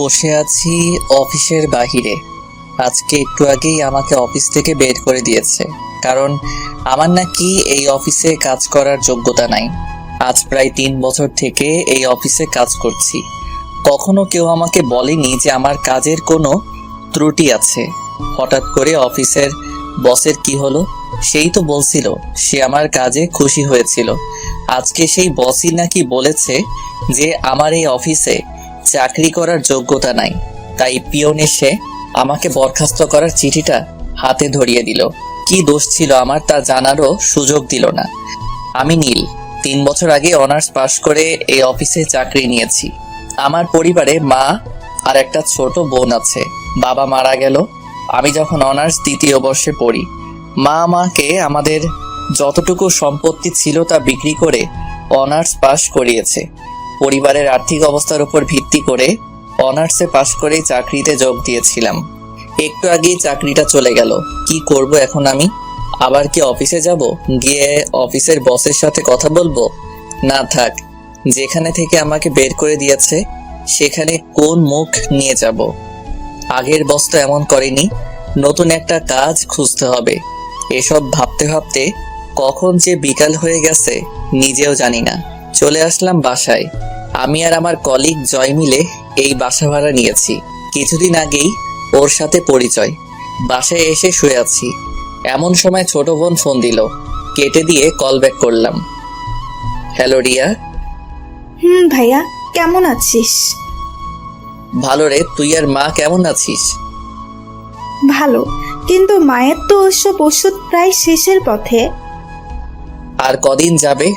বসে আছি অফিসের বাহিরে। আজকে একটু আগেই আমাকে অফিস থেকে বের করে দিয়েছে, কারণ আমার নাকি এই অফিসে কাজ করার যোগ্যতা নাই। আজ প্রায় 3 বছর থেকে এই অফিসে কাজ করছি। কখনো কেউ আমাকে বলেনি যে আমার কাজের কোনো ত্রুটি আছে। হঠাৎ করে অফিসের বসের কি হলো, সেই তো বলছিল সে আমার কাজে খুশি হয়েছিল। আজকে সেই বসই নাকি বলেছে যে আমার এই অফিসে চাকরি করার যোগ্যতা নাই। তাই পিয়ন এসে আমাকে বরখাস্ত করার চিঠিটা হাতে ধরিয়ে দিল। কি দোষ ছিল আমার তা জানারও সুযোগ দিল না। আমি নীল, 3 বছর আগে অনার্স পাশ করে এই অফিসে চাকরি নিয়েছি। আমার পরিবারে মা আর একটা ছোট বোন আছে। বাবা মারা গেল আমি যখন অনার্স 2য় বর্ষে পড়ি। মা আমাকে আমাদের যতটুকু সম্পত্তি ছিল তা বিক্রি করে অনার্স পাশ করিয়েছে। পরিবারের আর্থিক অবস্থার উপর ভিত্তি করে অনার্সে পাশ করেই চাকরিতে যোগ দিয়েছিলাম। একটু আগেই চাকরিটা চলে গেল। কি করব এখন আমি? আবার কি অফিসে যাব, গিয়ে অফিসের বসের সাথে কথা বলবো? না থাক, যেখানে থেকে আমাকে বের করে দিয়েছে সেখানে কোন মুখ নিয়ে যাব? আগের বস তো এমন করেনি, নতুন একটা কাজ খুঁজতে হবে। এসব ভাবতে ভাবতে কখন যে বিকাল হয়ে গেছে নিজেও জানি না। চলে আসলাম বাসায়। আমি আর আমার কলিগ জয় মিলে এই বাসা ভাড়া নিয়েছি। কিছুদিন আগেই ওর সাথে পরিচয়। বাসায় এসে শুয়ে আছি, এমন সময় ছোট বোন ফোন দিল। কেটে দিয়ে কল ব্যাক করলাম। হ্যালো রিয়া। ভাইয়া, কেমন আছিস? ভালো রে, তুই আর মা কেমন আছিস? ভালো, কিন্তু মায়ের তো ওসব ওষুধ প্রায় শেষের পথে। আর কদিন যাবে?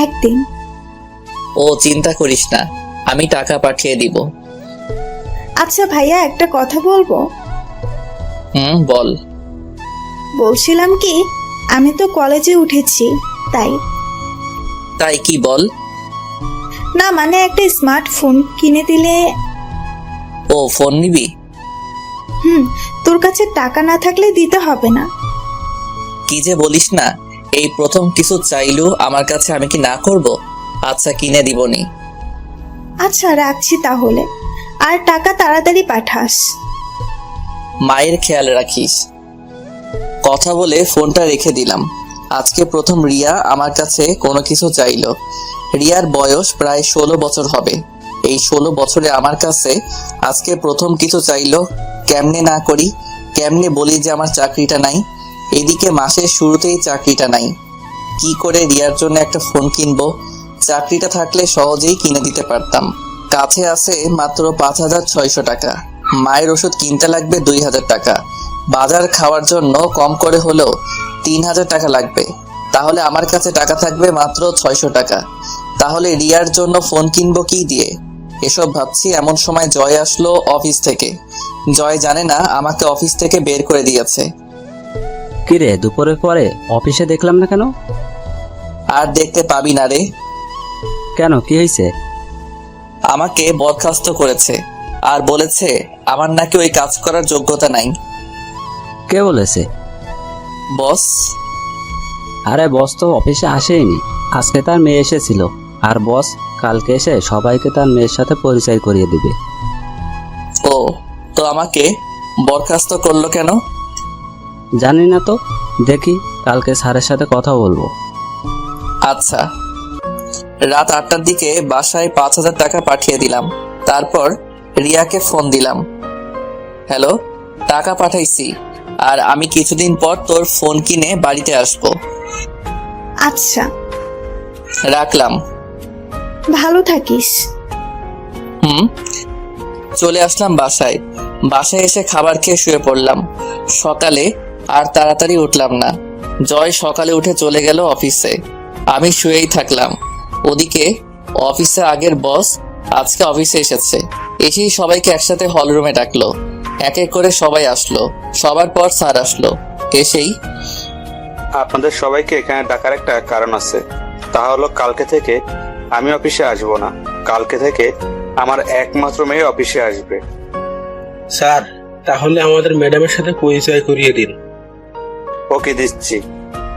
একদিন। ও চিন্তা করিস না, আমি টাকা পাঠিয়ে দিব। আচ্ছা ভাইয়া, একটা কথা বলবো? বল। বলছিলাম কি, আমি তো কলেজে উঠেছি, তাই। তাই কি বল? না মানে একটা স্মার্টফোন কিনে দিলে। ও ফোন নিবি? তোর কাছে টাকা না থাকলে দিতে হবে না। কি যে বলিস না, এই প্রথম কিছু চাইলেও আমার কাছে আমি কি না করব? আচ্ছা কিনে দিবনি। আচ্ছা রাখছি তাহলে, আর টাকা তাড়াতাড়ি পাঠাস। মায়ের খেয়াল রাখিস। কথা বলে ফোনটা রেখে দিলাম। আজকে প্রথম রিয়া আমার কাছে কোনো কিছু চাইলো। রিয়ার বয়স প্রায় 16 বছর হবে। এই 16 বছরে আমার কাছে আজকে প্রথম কিছু চাইলো। কেমনে না করি, কেমনে বলি যে আমার চাকরিটা নাই? এদিকে মাসের শুরুতেই চাকরিটা নাই। কি করে রিয়ার জন্য একটা ফোন কিনবো? চাকরিটা থাকলে সহজেই কিনে দিতে পারতাম। কাছে আছে মাত্র 5,600 টাকা। মায়ের ওষুধ কিনতে লাগবে 2,000 টাকা। বাজার খাওয়ার জন্য কম করে হলেও 3,000 টাকা লাগবে। তাহলে আমার কাছে টাকা থাকবে মাত্র 600 টাকা। তাহলে রিয়ার জন্য ফোন কিনবো কি দিয়ে? এসব ভাবছি এমন সময় জয় আসলো অফিস থেকে। জয় জানে না আমাকে অফিস থেকে বের করে দিয়েছে। কিরে, দুপুরের পরে অফিসে দেখলাম না কেন? আর দেখতে পাবি না রে। কেন, কি হয়েছে? আমাকে বরখাস্ত করেছে আর বলেছে আমার নাকি ওই কাজ করার যোগ্যতা নাই। কে বলেছে? বস। আরে বস তো অফিসে আসেনি, আজকে তার মেয়ে এসেছিল। আর বস কালকে এসে সবাইকে তার মেয়ের সাথে পরিচয় করিয়ে দিবে। ও, তো আমাকে বরখাস্ত করলো কেন? জানি না তো, দেখি কালকে স্যারের সাথে কথা বলবো। আচ্ছা। রাত 8টার দিকে বাসায় 5,000 টাকা পাঠিয়ে দিলাম। তারপর রিয়াকে ফোন দিলাম। হ্যালো, টাকা পাঠাইছি, আর আমি কিছুদিন পর তোর ফোন কিনে বাড়িতে আসবো। আচ্ছা, রাখলাম। ভালো থাকিস। চলে আসলাম বাসায়। বাসায় এসে খাবার খেয়ে শুয়ে পড়লাম। সকালে আর তাড়াতাড়ি উঠলাম না। জয় সকালে উঠে চলে গেল অফিসে। আমি শুয়েই থাকলাম। ওদিকে অফিসে আগের বস আজকে অফিসে এসেছে। এসেই সবাইকে একসাথে হল রুমে ডাকলো। এক এক করে সবাই আসলো। সবার পর স্যার আসলো। এসেই, আপনাদের সবাইকে এখানে ডাকার একটা কারণ আছে। তা হলো কালকে থেকে আমি অফিসে আসবো না। কালকে থেকে আমার একমাত্র মেয়ে অফিসে আসবে। স্যার, তাহলে আমাদের ম্যাডামের সাথে পরিচয় করিয়ে দিন। ওকে, দিচ্ছি।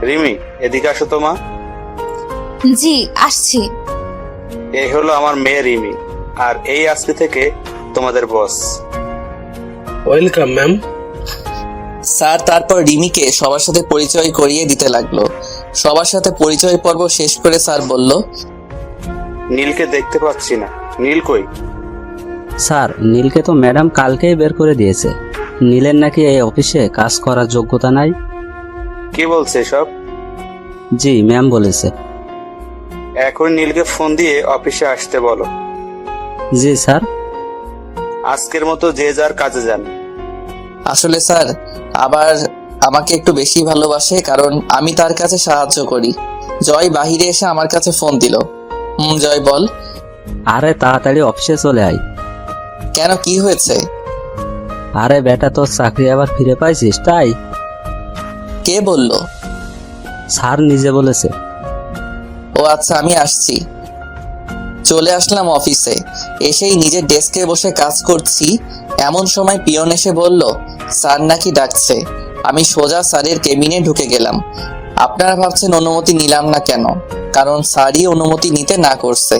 রিমি, এদিকে আসো তো মা। জি আসছি। এই হলো আমার মেয়ে রিমি, আর এই আজকে থেকে তোমাদের বস। Welcome ma'am. স্যার তারপর রিমিকে সবার সাথে পরিচয় করিয়ে দিতে লাগলো। সবার সাথে পরিচয় পর্ব শেষ করে স্যার বলল, নীলকে দেখতে পাচ্ছি না, নীল কই? স্যার, নীলকে তো ম্যাডাম কালকেই বের করে দিয়েছে। নীলের নাকি এই অফিসে কাজ করার যোগ্যতা নাই। কে বলছে সব? জি ম্যাম বলেছে। এখন নীলকে ফোন দিয়ে অফিসে আসতে বলো। জি স্যার। আজকের মতো যে যার কাজে যান। আসলে স্যার আবার আমাকে একটু বেশি ভালোবাসে, কারণ আমি তার কাছে সাহায্য করি। জয় বাহিরে এসে আমার কাছে ফোন দিল। জয় বল। আরে তাড়াতাড়ি অফিসে চলে আয়। কেন, কি হয়েছে? আরে বেটা, তোর চাকরি আবার ফিরে পাইছিস তাই। কে বলল? স্যার নিজে বলেছে। ও আচ্ছা, আমি আসছি। চলে আসলাম অফিসে। এসেই নিজের ডেস্কে বসে কাজ করছি, এমন সময় পিয়ন এসে বলল স্যার নাকি ডাকছে। আমি সোজা স্যারের কেবিনে ঢুকে গেলাম। আপনারা ভাবছেন অনুমতি নিলাম না কেন? কারণ স্যারই অনুমতি নিতে না করছে।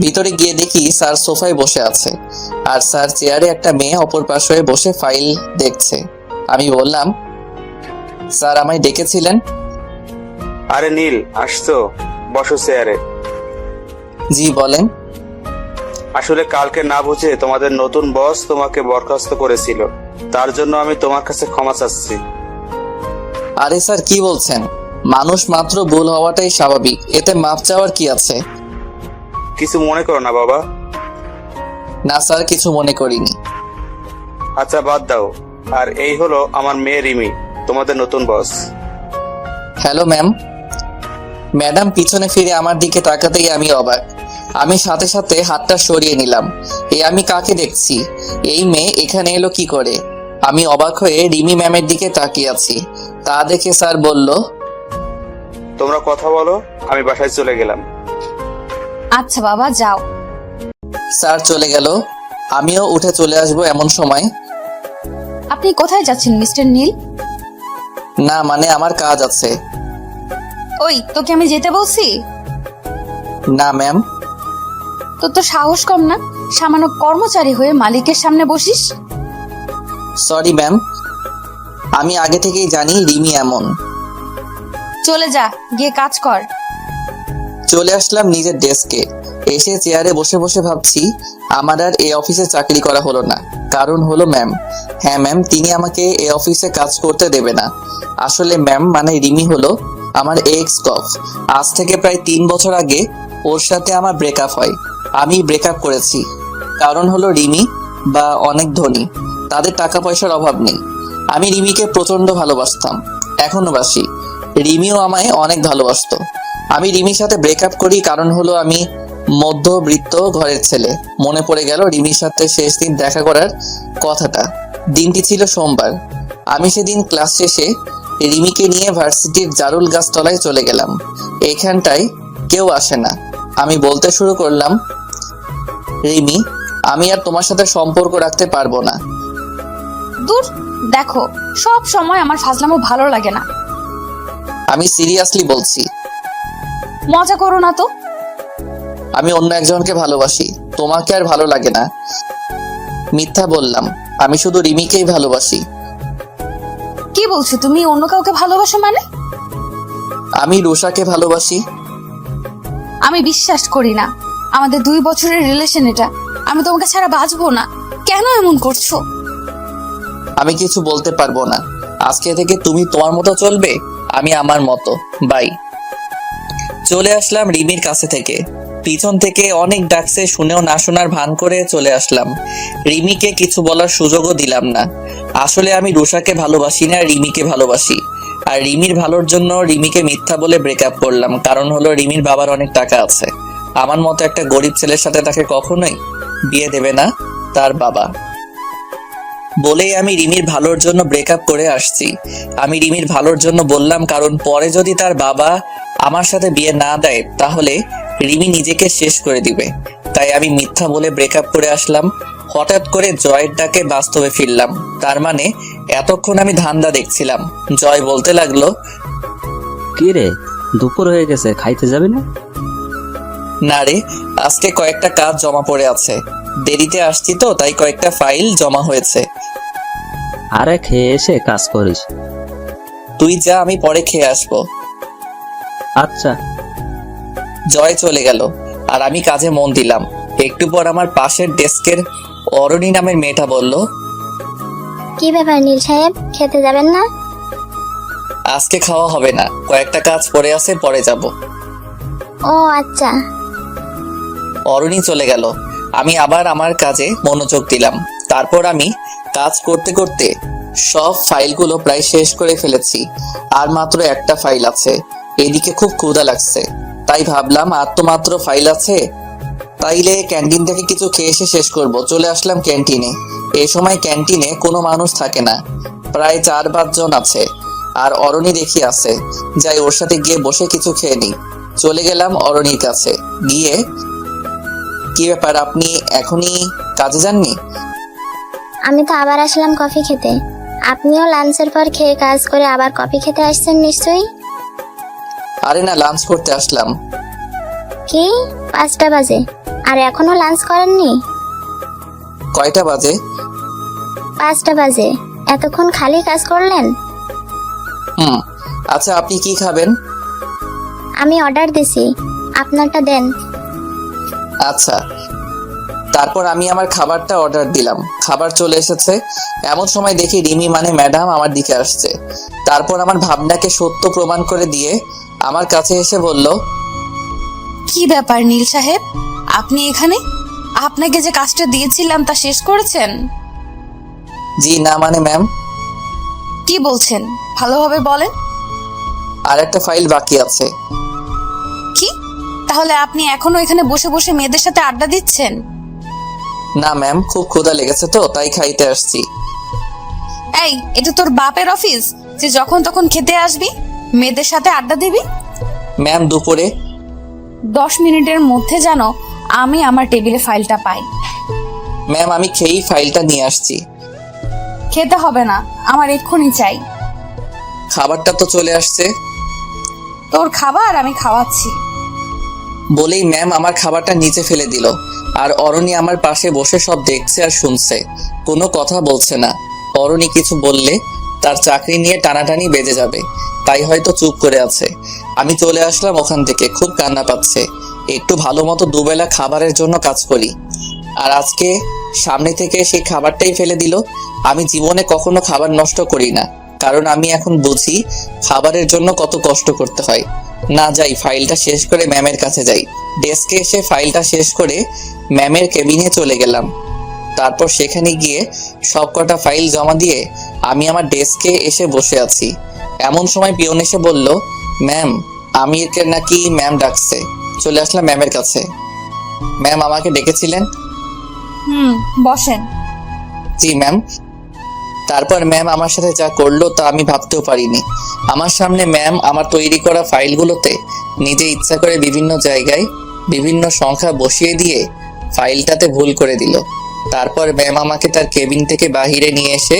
ভিতরে গিয়ে দেখি স্যার সোফায় বসে আছে, আর স্যার চেয়ারে একটা মেয়ে অপর পাশে বসে ফাইল দেখছে। আমি বললাম, স্যার আমায় ডেকেছিলেন? আরে নীল, আসছো, বসো চেয়ারে। জি বলেন। আসলে কালকে না বুঝে তোমাদের নতুন বস তোমাকে বরখাস্ত করেছিল, তার জন্য আমি তোমার কাছে ক্ষমা চাচ্ছি। আরে স্যার কি বলছেন? মানুষ মাত্র ভুল হওয়াটাই স্বাভাবিক, এতে মাপ চাওয়ার কি আছে? কিছু মনে করো না বাবা। না স্যার, কিছু মনে করিনি। আচ্ছা বাদ দাও। আর এই হলো আমার মেয়ে রিমি, তোমাদের নতুন বস। Hello ma'am. ম্যাডাম পিছনে ফিরে আমার দিকে তাকাতেই আমি অবাক। আমি সাথে সাথে হাতটা সরিয়ে নিলাম। আমি কাকে দেখছি? এই মেয়ে এখানে এলো কি করে? আমি অবাক হয়ে রিমি ম্যামের দিকে তাকিয়ে আছি। তা দেখে স্যার বলল, তোমরা কথা বলো, আমি বাসায় চলে গেলাম। আচ্ছা বাবা, যাও। স্যার চলে গেল। আমিও উঠে চলে আসবো এমন সময়। আপনি কোথায় যাচ্ছেন মিস্টার নীল? না মানে আমার কাজ আছে। ওই, তোকে আমি যেতে বলছি? না ম্যাম। তোর তো সাহস কম না, সামান্য কর্মচারী হয়ে মালিকের সামনে বসিস। সরি ম্যাম, আমি আগে থেকেই জানি রিমি এমন। চলে যা, গিয়ে কাজ কর। চলে আসলাম নিজের ডেস্কে। এসে চেয়ারে বসে বসে ভাবছি আমার আর এই অফিসে চাকরি করা হলো না। কারণ হলো ম্যাম। হ্যাঁ ম্যাম, তিনি আমাকে এই অফিসে কাজ করতে দেবে না। আসলে ম্যাম মানে রিমি হলো আমার এক্স কফ। আজ থেকে প্রায় 3 বছর আগে ওর সাথে আমার ব্রেকআপ হয়। আমি ব্রেকআপ করেছি কারণ হলো রিমি বা অনেক ধনী, তাদের টাকা পয়সার অভাব নেই। আমি রিমিকে প্রচন্ড ভালোবাসতাম, এখনো বাসি। রিমিও আমায় অনেক ভালোবাসতো। আমি রিমির সাথে ব্রেকআপ করি কারণ হলো আমি মধ্যবিত্ত ঘরের ছেলে। মনে পড়ে গেল রিমির সাথে শেষ দিন দেখা করার কথাটা। দিনটি ছিল সোমবার। আমি সেদিন ক্লাস শেষে রিমিকে নিয়ে ভার্সিটির জারুল গাছতলায় চলে গেলাম। এখানটায় কেউ আসে না। আমি বলতে শুরু করলাম, রিমি, আমি আর তোমার সাথে সম্পর্ক রাখতে পারবো না। দূর, দেখো, সব সময় আমার ফাজলামো ভালো লাগে না। আমি সিরিয়াসলি বলছি। মজা করো না তো। আমি অন্য একজনকে ভালোবাসি, তোমাকে আর ভালো লাগে না। মিথ্যা বললাম, আমি শুধু রিমিকেই ভালোবাসি। কি বলছো তুমি? অন্য কাউকে ভালোবাসো মানে? আমি রুষাকে ভালোবাসি। আমি বিশ্বাস করি না। আমাদের 2 বছরের রিলেশন এটা। আমি তোমাকে ছাড়া বাঁচবো না। কেন এমন করছো? আমি কিছু বলতে পারবো না। আজকে থেকে তুমি তোমার মতো চলবে, আমি আমার মতো। বাই। চলে আসলাম রিমির কাছে থেকে। পিছন থেকে অনেক ডাকছে, শুনেও না শোনার ভান করে চলে আসলাম। রিমিকে কিছু বলার সুযোগও দিলাম না। আসলে আমি রুষাকে ভালোবাসি না, রিমিকে ভালোবাসি। আর রিমির ভালোর জন্য রিমিকে মিথ্যা বলে ব্রেকআপ করলাম। কারণ হলো রিমির বাবার অনেক টাকা আছে। আমার মতো একটা গরিব ছেলের সাথে তাকে কখনোই বিয়ে দেবে না তার বাবা। বলেই আমি রিমির ভালোর জন্য ব্রেকআপ করে আসছি। আমি রিমির ভালোর জন্য বললাম, কারণ পরে যদি তার বাবা আমার সাথে বিয়ে না দেয় তাহলে রিমি নিজেকে শেষ করে দিবে। তাই আমি মিথ্যা বলে ব্রেকআপ করে আসলাম। হঠাৎ করে জয়ের ডাকে বাস্তবে ফিরলাম। তার মানে এতক্ষণ আমি ধান্দা দেখছিলাম। জয় বলতে লাগলো, কি রে, দুপুর হয়ে গেছে, খাইতে যাবি না? না রে, আজকে কয়েকটা কাজ জমা পড়ে আছে। দেরিতে আসছি তো, তাই কয়েকটা ফাইল জমা হয়েছে। আরে খেয়ে এসে কাজ করিস। তুই যা, আমি পরে খেয়ে আসবো। আচ্ছা। জয় চলে গেল আর আমি কাজে মন দিলাম। একটু পর আমার পাশের ডেস্কের অরণি নামের মেয়েটা বলল, কি ব্যাপার নীল সাহেব, খেতে যাবেন না? আজকে খাওয়া হবে না, কয়েকটা কাজ পড়ে আছে, পরে যাব। ও আচ্ছা। অরণি চলে গেল। আমি আবার আমার কাজে মনোযোগ দিলাম। তারপর আমি কাজ করতে করতে সব ফাইলগুলো প্রায় শেষ করে ফেলেছি। আর মাত্র একটা ফাইল আছে। এদিকে খুব ক্ষুধা লাগছে, তাই ভাবলাম আর তো মাত্র ফাইল আছে, তাইলে ক্যান্টিন থেকে কিছু খেয়ে এসে শেষ করব। চলে আসলাম ক্যান্টিনে। এই সময় ক্যান্টিনে কোনো মানুষ থাকে না, প্রায় 4-5 জন আছে। আর অরণি দেখি আছে, যাই ওর সাথে গিয়ে বসে কিছু খেয়ে নিই। চলে গেলাম অরণির কাছে। গিয়ে, কি ব্যাপার, আপনি এখনই কাজে যাননি? আমি তো আবার আসলাম কফি খেতে। আপনিও লাঞ্চের পর খেয়ে কাজ করে আবার কফি খেতে আসছেন নিশ্চয়ই? আরে না, লাঞ্চ করতে আসলাম। কি 5টা বাজে আর এখনো লাঞ্চ করেননি? কয়টা বাজে? 5টা বাজে। এতক্ষণ খালি কাজ করলেন? আচ্ছা, আপনি কি খাবেন? আমি অর্ডার দিছি, আপনারটা দেন। আচ্ছা। তারপর আমি আমার খাবারটা অর্ডার দিলাম। খাবার চলে এসেছে। এমন সময় দেখি রিমি মানে ম্যাডাম আমার দিকে আসছে। তারপর আমার ভাবনাকে সত্য প্রমাণ করে দিয়ে আমার কাছে এসে বলল, কি ব্যাপার নীল সাহেব, আপনি এখানে? আপনাকে যে কাজটা দিয়েছিলাম তা শেষ করেছেন? জি না মানে ম্যাম। কি বলছেন, ভালোভাবে বলেন। আর একটা ফাইল বাকি আছে। কি, তাহলে আপনি এখনো এখানে বসে বসে মেয়েদের সাথে আড্ডা দিচ্ছেন? না ম্যাম, খুব ক্ষুধা লেগেছে তো, তাই খাইতে আসছি। এই, এটা তোর বাপের অফিস যে যখন তখন খেতে আসবি, মেয়েদের সাথে আড্ডা দিবি? ম্যাম, দুপুরে 10 মিনিটের মধ্যে যেন আমি আমার টেবিলে ফাইলটা পাই। ম্যাম, আমি খেয়েই ফাইলটা নিয়ে আসছি। খেতে হবে না, আমার এক্ষুনি চাই। খাবারটা তো চলে আসছে। তোর খাবার আমি খাওয়াচ্ছি। বলেই ম্যাম আমার খাবারটা নিচে ফেলে দিল। আর অরণি আমার পাশে বসে সব দেখছে আর শুনছে, কোনো কথা বলছে না। অরণি কিছু বললে তার চাকরি নিয়ে টানাটানি বেজে যাবে, তাই হয়তো চুপ করে আছে। আমি চলে আসলাম ওখান থেকে। খুব কান্না পাচ্ছে। একটু ভালো মতো দুবেলা খাবারের জন্য কাজ করি, আর আজকে সামনে থেকে সেই খাবারটাই ফেলে দিল। আমি জীবনে কখনো খাবার নষ্ট করি না, কারণ আমি এখন বুঝি খাবারের জন্য কত কষ্ট করতে হয়। না, যাই ফাইলটা শেষ করে ম্যামের কাছে যাই। ডেস্কে এসে ফাইলটা শেষ করে ম্যামের কেবিনে চলে গেলাম। তারপর সেখানে গিয়ে সবকটা ফাইল জমা দিয়ে আমি আমার ডেস্কে এসে বসে আছি। এমন সময় পিয়ন এসে বলল, ম্যাম, আমিরকে নাকি ম্যাম ডাকছে। চলে আসলাম ম্যামের কাছে। ম্যাম আমাকে ডেকেছিলেন? বসেন। জি ম্যাম। তারপর ম্যাম আমার সাথে যা করলো তা আমি ভাবতেও পারিনি। আমার সামনে ম্যাম আমার তৈরি করা ফাইলগুলোতে নিজে ইচ্ছা করে বিভিন্ন জায়গায় বিভিন্ন সংখ্যা বসিয়ে দিয়ে ফাইলটাতে ভুল করে দিল। তারপর ম্যাম আমাকে তার কেবিন থেকে বাহিরে নিয়ে এসে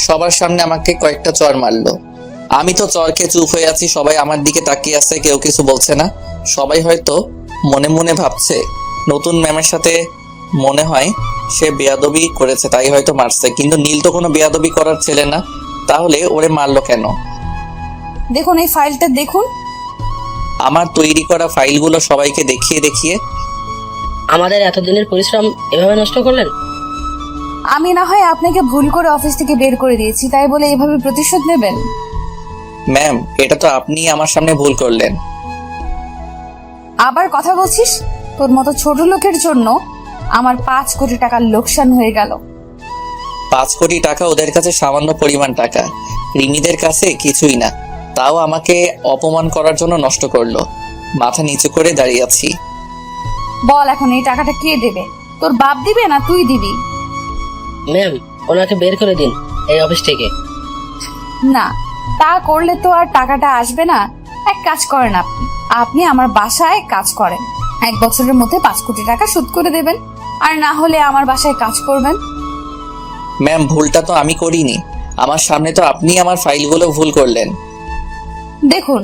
সবার সামনে আমাকে কয়েকটা চর মারলো। আমি তো চর খেয়ে চুপ হয়ে আছি। সবাই আমার দিকে তাকিয়ে আছে, কেউ কিছু বলছে না। সবাই হয়তো মনে মনে ভাবছে নতুন ম্যামের সাথে মনে হয় সে বেয়াদবি করেছে, তাই হয়তো মারছে। কিন্তু নীল তো কোনো বেয়াদবি করার ছেলে না, তাহলে ওরে মারলো কেন? দেখুন এই ফাইলটা দেখুন। আমার তৈরি করা ফাইলগুলো সবাইকে দেখিয়ে দেখিয়ে, আমাদের এতদিনের পরিশ্রম এভাবে নষ্ট করলেন? আমি না হয় আপনাকে ভুল করে অফিস থেকে বের করে দিয়েছি, তাই বলে এভাবে প্রতিশোধ নেবেন? ম্যাম, এটা তো আপনি আমার সামনে ভুল করলেন। আবার কথা বলছিস? তোর মতো ছোট লোকের জন্য আমার 5 কোটি টাকার লোকসান হয়ে গেল। 5 কোটি টাকা ওদের কাছে সামান্য পরিমাণ টাকা, রিমিদের কাছে কিছুই না। তাও আমাকে অপমান করার জন্য নষ্ট করলো। মাথা নিচু করে দাঁড়িয়ে আছি। বল এখন এই টাকাটা কে দেবে? তোর বাপ দিবে না তুই দিবি? ম্যাম, ওনাকে বের করে দিন এই অফিস থেকে। না, তা করলে তো আর টাকাটা আসবে না। এক কাজ করেন, আপনি আমার বাসায় কাজ করেন। 1 বছরের মধ্যে 5 কোটি টাকা শোধ করে দেবেন, আর না হলে আমার বাসায় কাজ করবেন। ম্যাম, ভুলটা তো আমি করিনি। আমার সামনে তো আপনি আমার ফাইলগুলো ভুল করলেন। দেখুন,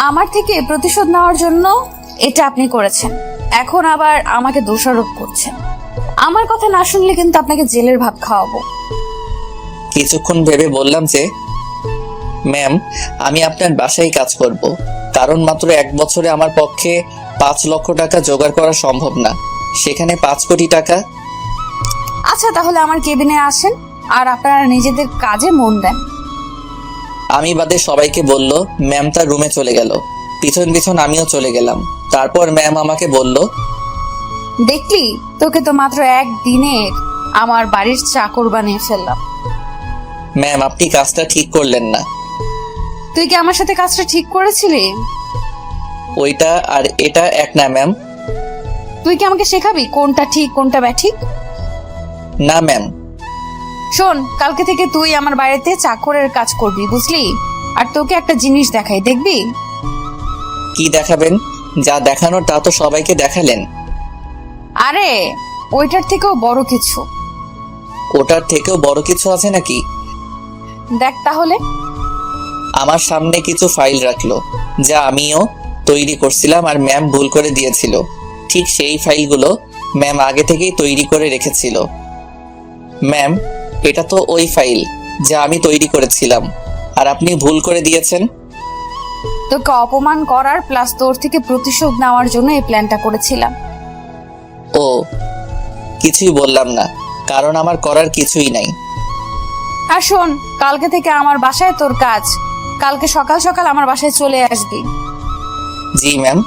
আমার থেকে প্রতিশোধ নেওয়ার জন্য এটা আপনি করেছেন, এখন আবার আমাকে দোষারোপ করছেন। আমার কথা না শুনলে কিন্তু আপনাকে জেলের ভাত খাওয়াবো। কিছুক্ষণ ভেবে বললাম যে, ম্যাম, আমি আপনার বাসায় কাজ করব, কারণ মাত্র 1 বছরে আমার পক্ষে 5 লক্ষ টাকা জোগাড় করা সম্ভব না, সেখানে 5 কোটি টাকা। আচ্ছা, তাহলে আমার কেবিনে আসেন আর আপনারা নিজেদের কাজে মন দেন। আমি বাদে সবাইকে বলল। ম্যাম তার রুমে চলে গেল, পিছন পিছন আমিও চলে গেলাম। তারপর ম্যাম আমাকে বলল, দেখলি, তোকে তো মাত্র 1 দিনের আমার বাড়ির চাকর বানিয়ে ফেললাম। ম্যাম, আপনি কাজটা ঠিক করলেন না। তুই কি আমার সাথে কাজটা ঠিক করেছিলি? ওইটা আর এটা এক না ম্যাম। তুই কি আমাকে শেখাবি কোনটা ঠিক কোনটা ব্যাঠিক? না ম্যাম। শোন, কালকে থেকে তুই আমার বাড়িতে চাকরের কাজ করবি, বুঝলি? আর তোকে একটা জিনিস দেখাই, দেখবি? কি দেখাবেন? যা দেখানোর তা তো সবাইকে দেখালেন। আরে, ওইটার থেকেও বড় কিছু। ওটার থেকেও বড় কিছু আছে নাকি? দেখ তাহলে। আমার সামনে কিছু ফাইল রাখলো, যা আমিও তৈরি করছিলাম আর ম্যাম ভুল করে দিয়েছিল। ঠিক সেই ফাইলগুলো ম্যাম আগে থেকেই তৈরি করে রেখেছিল। ম্যাম, এটা তো ওই ফাইল যা আমি তৈরি করেছিলাম, আর আপনি ভুল করে দিয়েছেন। তোকে অপমান করার প্লাস তোর থেকে প্রতিশোধ নেওয়ার জন্য এই প্ল্যানটা করেছিলাম। ও, কিছুই বললাম না, কারণ আমার করার কিছুই নাই। আর শোন, কালকে থেকে আমার বাসায় তোর কাজ। কালকে সকাল সকাল আমার বাসায় চলে আসবি। জি ম্যাম।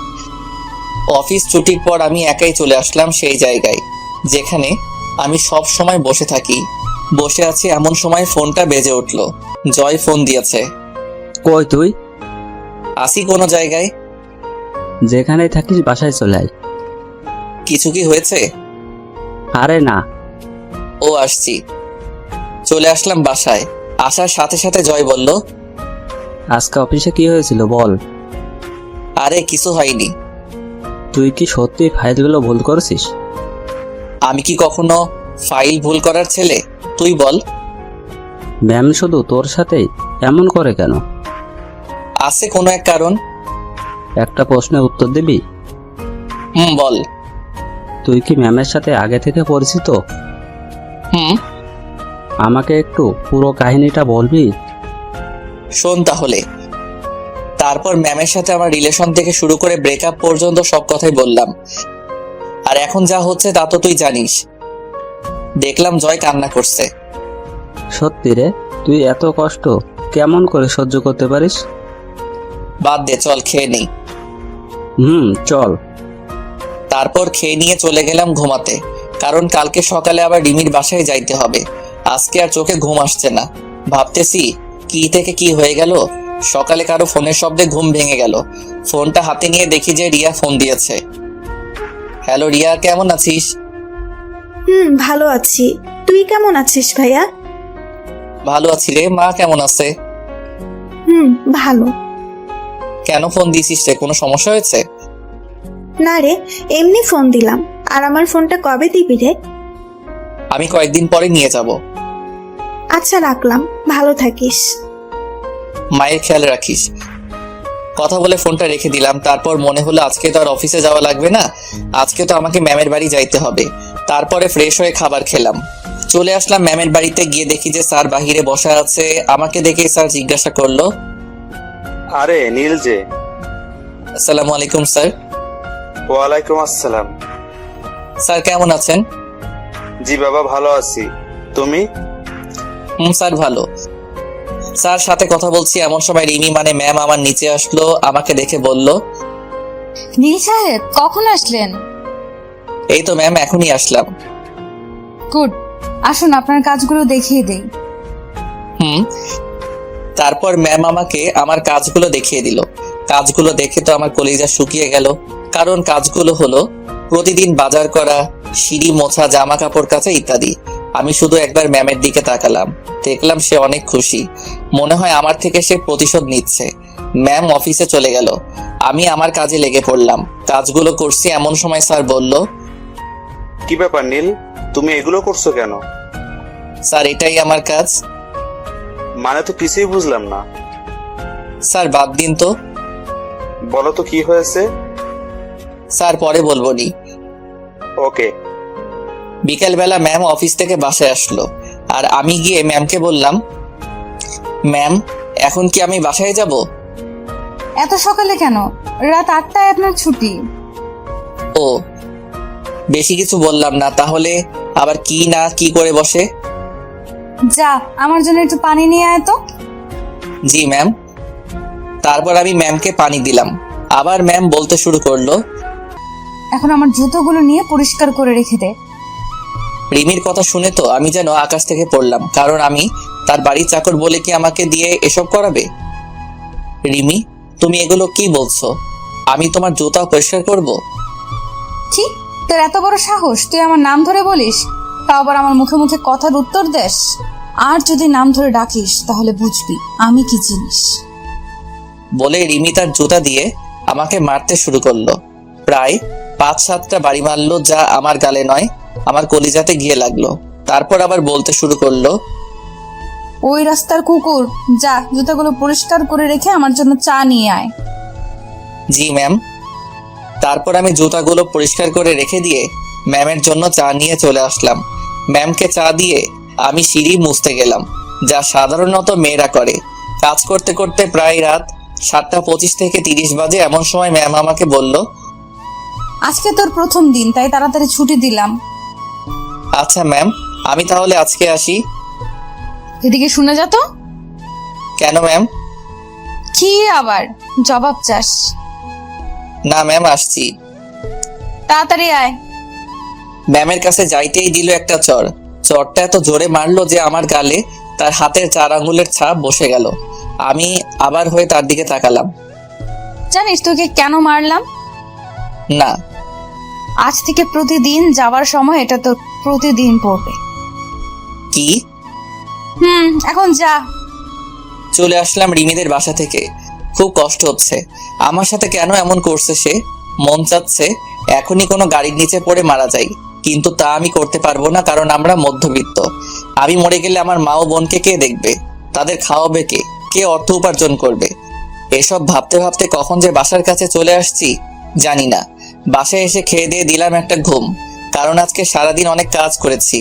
অফিস ছুটির পর আমি একাই চলে আসলাম সেই জায়গায় যেখানে আমি সব সময় বসে থাকি। বসে আছি এমন সময় ফোনটা বেজে উঠল। জয় ফোন দিয়েছে। কই তুই? আসি কোনো জায়গায়। যেখানেই থাকিস বাসায় চলে আয়। কিছু কি হয়েছে? আরে না। ও, আসছি। চলে আসলাম বাসায়। আসার সাথে সাথে জয় বলল, আজকে অফিসে কি হয়েছিল বল। আরে কিছু হয়নি। তুই কি সত্যি ফাইলগুলো ভুল করেছিস? আমি কি কখনো ফাইল ভুল করার ছেলে? তুই বল। ম্যাম শুধু তোর সাথেই এমন করে কেন? আছে কোনো এক কারণ। একটা প্রশ্নের উত্তর দিবি? বল। তুই কি ম্যামের সাথে আগে থেকে পরিচিত? হুম। আমাকে একটু পুরো কাহিনীটা বলবি? শোন তাহলে। তারপর ম্যামের সাথে আমার রিলেশন থেকে শুরু করে ব্রেকআপ পর্যন্ত সব কথাই বললাম। আর এখন যা হচ্ছে তা তো তুই জানিস। দেখলাম জয় কান্না করছে। সত্যি রে, তুই এত কষ্ট কেমন করে সহ্য করতে পারিস? বাদ দে, চল খেয়ে নেই। চল। তারপর খেয়ে নিয়ে চলে গেলাম ঘুমাতে, কারণ কালকে সকালে আবার রিমির বাসায় যাইতে হবে। আজকে আর চোখে ঘুম আসছে না। ভাবতেছি কি থেকে কি হয়ে গেল। সকালে কারো ফোনের শব্দে ঘুম ভেঙে গেল। ফোনটা হাতে নিয়ে দেখি যে রিয়া ফোন দিয়েছে। হ্যালো রিয়া, কেমন আছিস? ভালো আছি। তুই কেমন আছিস ভাইয়া? ভালো আছি রে। মা কেমন আছে? ভালো। কেন ফোন দিছিস রে? কোনো সমস্যা হয়েছে? না রে, এমনি ফোন দিলাম। আর আমার ফোনটা কবে দিবি রে? আমি কয়েকদিন পরে নিয়ে যাব। আচ্ছা, রাখলাম। ভালো থাকিস। মায়ের খেয়াল রাখিস। কথা বলে ফোনটা রেখে দিলাম। তারপর মনে হলো আজকে তো আর অফিসে যাওয়া লাগবে না, আজকে তো আমাকে ম্যামের বাড়ি যাইতে হবে। তারপরে ফ্রেশ হয়ে খাবার খেলাম। চলে আসলাম ম্যামের বাড়িতে। গিয়ে দেখি যে স্যার বাহিরে বসা আছে। আমাকে দেখে স্যার জিজ্ঞাসা করলো, আরে নীল যে। আসসালামু আলাইকুম স্যার। ওয়ালাইকুম আসসালাম। স্যার কেমন আছেন? জি বাবা, ভালো আছি। তুমি? স্যার ভালো। স্যার সাথে কথা বলছি এমন সময় রিমি মানে ম্যাম আমার নিচে আসলো। আমাকে দেখে বলল, নীল সাহেব, কখন আসলেন? এই তো ম্যাম, এখনই আসলাম। গুড, আসুন আপনার কাজগুলো দেখিয়ে দেই। তারপর ম্যাম আমাকে আমার কাজগুলো দেখিয়ে দিল। কাজগুলো দেখে তো আমার কলিজা শুকিয়ে গেল। কারণ কাজগুলো হলো প্রতিদিন বাজার করা, সিঁড়ি মোছা, জামা কাপড় কাচা ইত্যাদি। আমি শুধু একবার ম্যামের দিকে তাকালাম। দেখলাম সে অনেক খুশি। মনে হয় আমার থেকে সে প্রতিশোধ নিচ্ছে। ম্যাম অফিসে চলে গেল। আমি আমার কাজে লেগে পড়লাম। কাজগুলো করছি এমন সময় স্যার বলল, কি ব্যাপার নীল, তুমি এগুলো করছো কেন? স্যার এটাই আমার কাজ। মানে তো কিছুই বুঝলাম না। স্যার বাদ দিন তো। বলো তো কি হয়েছে? স্যার পরে বলবো নি। ওকে। বিকেলবেলা ম্যাম অফিস থেকে বাসায় আসলো, আর আমি গিয়ে ম্যামকে বললাম, ম্যাম এখন কি আমি বাসায় যাব? এত সকালে কেন? রাত 8টায় আপনার ছুটি। ও, বেশি কিছু বললাম না, তাহলে আবার কি না কি করে বসে। যা, আমার জন্য একটু পানি নিয়ে আয় তো। জি ম্যাম। তারপর আমি ম্যামকে পানি দিলাম। আবার ম্যাম বলতে শুরু করলো, এখন আমার জুতোগুলো নিয়ে পরিষ্কার করে রেখে দে। রিমির কথা শুনে তো আমি যেন আকাশ থেকে পড়লাম, কারণ আমি তার বাড়ির চাকর বলে কি আমাকে দিয়ে এসব করাবে? রিমি, তুমি এগুলো কি বলছো? আমি তোমার জুতা পরিষ্কার করব? কি, তোর এত বড় সাহস? তুই আমার নাম ধরে বলিস, তাও আবার আমার মুখে মুখে কথার উত্তর দেস। আর যদি নাম ধরে ডাকিস তাহলে বুঝবি আমি কি জিনিস। বলে রিমি তার জুতা দিয়ে আমাকে মারতে শুরু করলো। প্রায় 5-7টা বাড়ি মারলো, যা আমার গালে নয়, আমার কলিজাতে গিয়ে লাগলো। তারপর আবার বলতে শুরু করলো, ওই রাস্তার কুকুর, যা জুতাগুলো পরিষ্কার করে রেখে আমার জন্য চা নিয়ে আয়। জি ম্যাম। তারপর আমি জুতাগুলো পরিষ্কার করে রেখে দিয়ে ম্যামের জন্য চা নিয়ে চলে আসলাম। ম্যামকে চা দিয়ে আমি সিঁড়ি মুছতে গেলাম, যা সাধারণত মেয়েরা করে। কাজ করতে করতে প্রায় রাত 7:25 থেকে 30 বাজে। এমন সময় ম্যাম আমাকে বলল, আজকে তোর প্রথম দিন, তাই তাড়াতাড়ি ছুটি দিলাম। আচ্ছা ম্যাম, আমি তাহলে আজকে আসি। এদিকে শুনে যা তো। কেন ম্যাম? কি আবার জবাব চাস? না ম্যাম, আসছি। তাড়াতাড়ি আয়। ম্যামের কাছে যাইতেই দিল একটা চড়। চড়টা এত জোরে মারলো যে আমার গালে তার হাতের 4 আঙ্গুলের ছাপ বসে গেল। আমি আবার হয়ে তার দিকে তাকালাম। জানিস তোকে কেন মারলাম? না। আজ থেকে প্রতিদিন যাওয়ার সময় এটা তোর প্রতিদিন পড়বে। কি? এখন যা। চলে আসলাম রিমিদের বাসা থেকে। খুব কষ্ট হচ্ছে। আমার সাথে কেন এমন করছে সে? মন চাচ্ছে এখনই কোনো গাড়ির নিচে পড়ে মারা যাই, কিন্তু তা আমি করতে পারবো না, কারণ আমরা মধ্যবিত্ত। আমি মরে গেলে আমার মা ও বোনকে কে দেখবে? তাদের খাওয়াবে কে? কে অর্থ উপার্জন করবে? এসব ভাবতে ভাবতে কখন যে বাসার কাছে চলে আসছি জানি না। বাসায় এসে খেয়ে দিয়ে দিলাম একটা ঘুম, কারণ আজকে সারাদিন অনেক কাজ করেছি।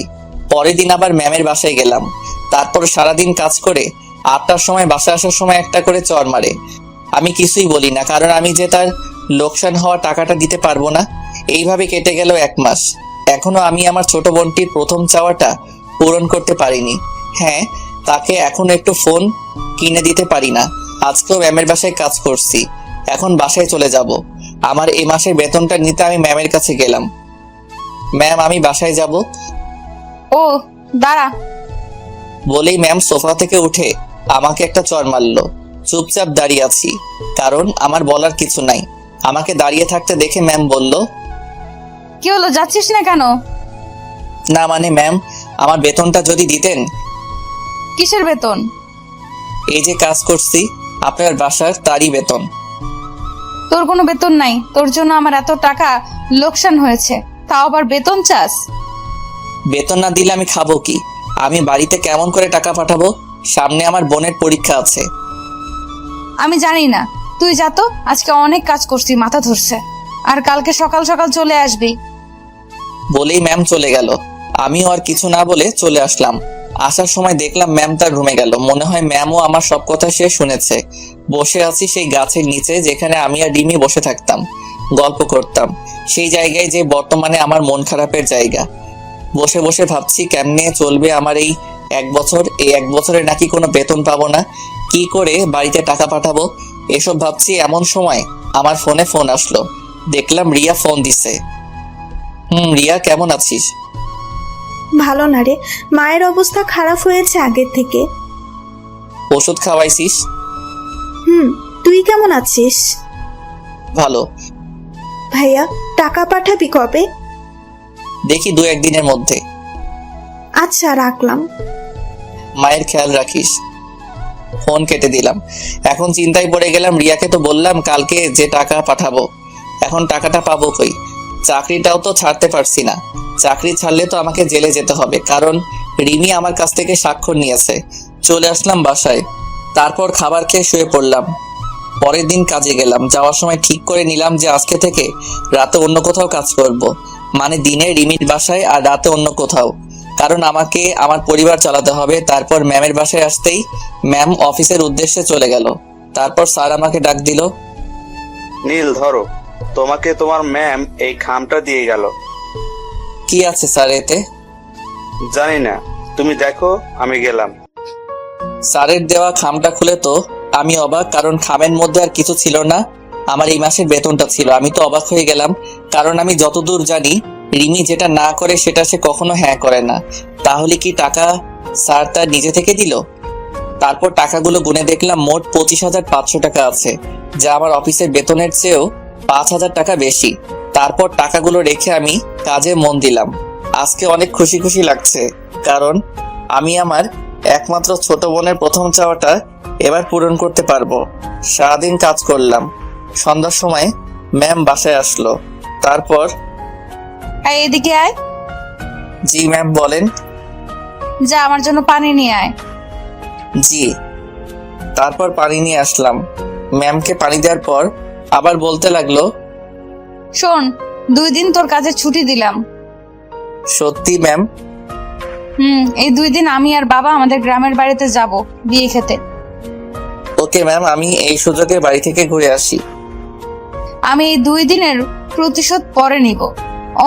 পরের দিন আবার ম্যামের বাসায় গেলাম। তারপর সারাদিন কাজ করে 8টার সময় বাসা আসার সময় একটা করে চড় মারে। আমি কিছুই বলি না, কারণ আমি যে তার লোকসান হওয়া টাকাটা দিতে পারবো না। এইভাবে কেটে গেল 1 মাস। এখনো আমি আমার ছোট বোনটির প্রথম চাওয়াটা পূরণ করতে পারিনি। হ্যাঁ, তাকে এখনো একটু ফোন কিনে দিতে পারি না। আজকেও ম্যামের বাসায় কাজ করছি, এখন বাসায় চলে যাব। আমার এই মাসের বেতনটা নিতে আমি ম্যামের কাছে গেলাম। ম্যাম, আমি বাসায় যাব। ও দাঁড়া। বলেই ম্যাম সোফা থেকে উঠে আমাকে একটা চড় মারলো। চুপচাপ দাঁড়িয়ে আছি, কারণ আমার বলার কিছু নাই। আমাকে দাঁড়িয়ে থাকতে দেখে ম্যাম বলল, কি হলো, যাচ্ছিস না কেন? না মানে ম্যাম, আমার বেতনটা যদি দিতেন। কিসের বেতন? এই যে কাজ করছি আপনার বাসার, তারই বেতন। তোর কোনো বেতন নাই, তোর জন্য আমার এত টাকা লোকসান হয়েছে, তাও আবার বেতন চাস? বেতন না দিলে আমি খাবো কি? আমি বাড়িতে কেমন করে টাকা পাঠাবো? সামনে আমার বোনের পরীক্ষা আছে। আমি জানি না, তুই যা তো। আজকে অনেক কাজ করছি, মাথা ধরছে। আর কালকে সকাল সকাল চলে আসবি। বলেই ম্যাম চলে গেল। আমিও আর কিছু না বলে চলে আসলাম। আসার সময় দেখলাম ম্যাম তার রুমে গেল। মনে হয় ম্যামও আমার সব কথা সে শুনেছে। বসে আছি সেই গাছের নিচে, যেখানে আমি আর রিমি বসে থাকতাম, গল্প করতাম। সেই জায়গায় যে বর্তমানে আমার মন খারাপের জায়গা। বসে বসে ভাবছি কেমনে চলবে আমার এই 1 বছর। এই 1 বছরে নাকি কোনো বেতন পাবো না, কি করে বাড়িতে টাকা পাঠাবো, এসব ভাবছি। এমন সময় আমার ফোনে ফোন আসলো। দেখলাম রিয়া ফোন দিছে। রিয়া, কেমন আছিস? ভালো না রে, মায়ের অবস্থা খারাপ হয়েছে আগের থেকে। ওষুধ খাওয়াইছিস? তুই কেমন আছিস? ভালো। ভাইয়া, টাকা পাঠাবি কবে? দেখি 2-1 দিনের মধ্যে। আচ্ছা, রাখলাম। মায়ের খেয়াল রাখিস। ফোন কেটে দিলাম। এখন চিন্তায় পড়ে গেলাম। রিয়াকে তো বললাম কালকে যে টাকা পাঠাবো, এখন টাকাটা পাবো কই? চাকরিটাও তো ছাড়তে পারছি না। চাকরি ছাড়লে তো আমাকে জেলে যেতে হবে, কারণ রিমি আমার কাছ থেকে স্বাক্ষর নিয়েছে। চলে আসলাম বাসায়। তারপর খাবার খেয়ে শুয়ে পড়লাম। পরের দিন কাজে গেলাম। যাওয়ার সময় ঠিক করে নিলাম যে আজকে থেকে রাতে অন্য কোথাও কাজ করব। মানে দিনে রিমির বাসায় আর রাতে অন্য কোথাও, কারণ আমাকে আমার পরিবার চালাতে হবে। তারপর ম্যামের বাসায় আসতেই ম্যাম অফিসের উদ্দেশ্যে চলে গেল। তারপর স্যার আমাকে ডাক দিল। নীল ধরো, তোমাকে তোমার ম্যাম এই খামটা দিয়ে গেল। কি আছে স্যার এতে? জানি না, তুমি দেখো, আমি গেলাম। স্যারের দেওয়া খামটা খুলে তো আমি অবাক, কারণ খামের মধ্যে আর কিছু ছিল না, আমার এই মাসের বেতনটা ছিল। আমি তো অবাক হয়ে গেলাম, কারণ আমি যতদূর জানি রিমি যেটা না করে সেটা সে কখনো হ্যাঁ করে না। তাহলে কি টাকা স্যার তার নিজে থেকে দিল? তারপর টাকাগুলো গুনে দেখলাম মোট 25,500 টাকা আছে, যা আমার অফিসের বেতনের চেয়েও 5,000 টাকা বেশি। তারপর টাকাগুলো রেখে আমি কাজে মন দিলাম। আজকে অনেক খুশি খুশি লাগছে, কারণ আমি আমার একমাত্র ছোট বোনের প্রথম চাওয়াটা এবার পূরণ করতে পারবো। সারাদিন কাজ করলাম। সন্ধ্যার সময় ম্যাম বাসায় আসলো। তারপর এই এদিকে আয়, জি ম্যাম বলেন। যা আমার জন্য পানি নিয়ে আয়। জি। তারপর পানি নিয়ে আসলাম। ম্যামকে পানি দেওয়ার পর আবার বলতে লাগলো, শোন, 2 দিন তোর কাজের ছুটি দিলাম। সত্যি ম্যাম? এই 2 দিন আমি আর বাবা আমাদের গ্রামের বাড়িতে যাব বিয়ে খেতে। ওকে ম্যাম, আমি এই সুযোগে বাড়ি থেকে ঘুরে আসি। আমি এই 2 দিনের প্রতিশোধ পরে নিব।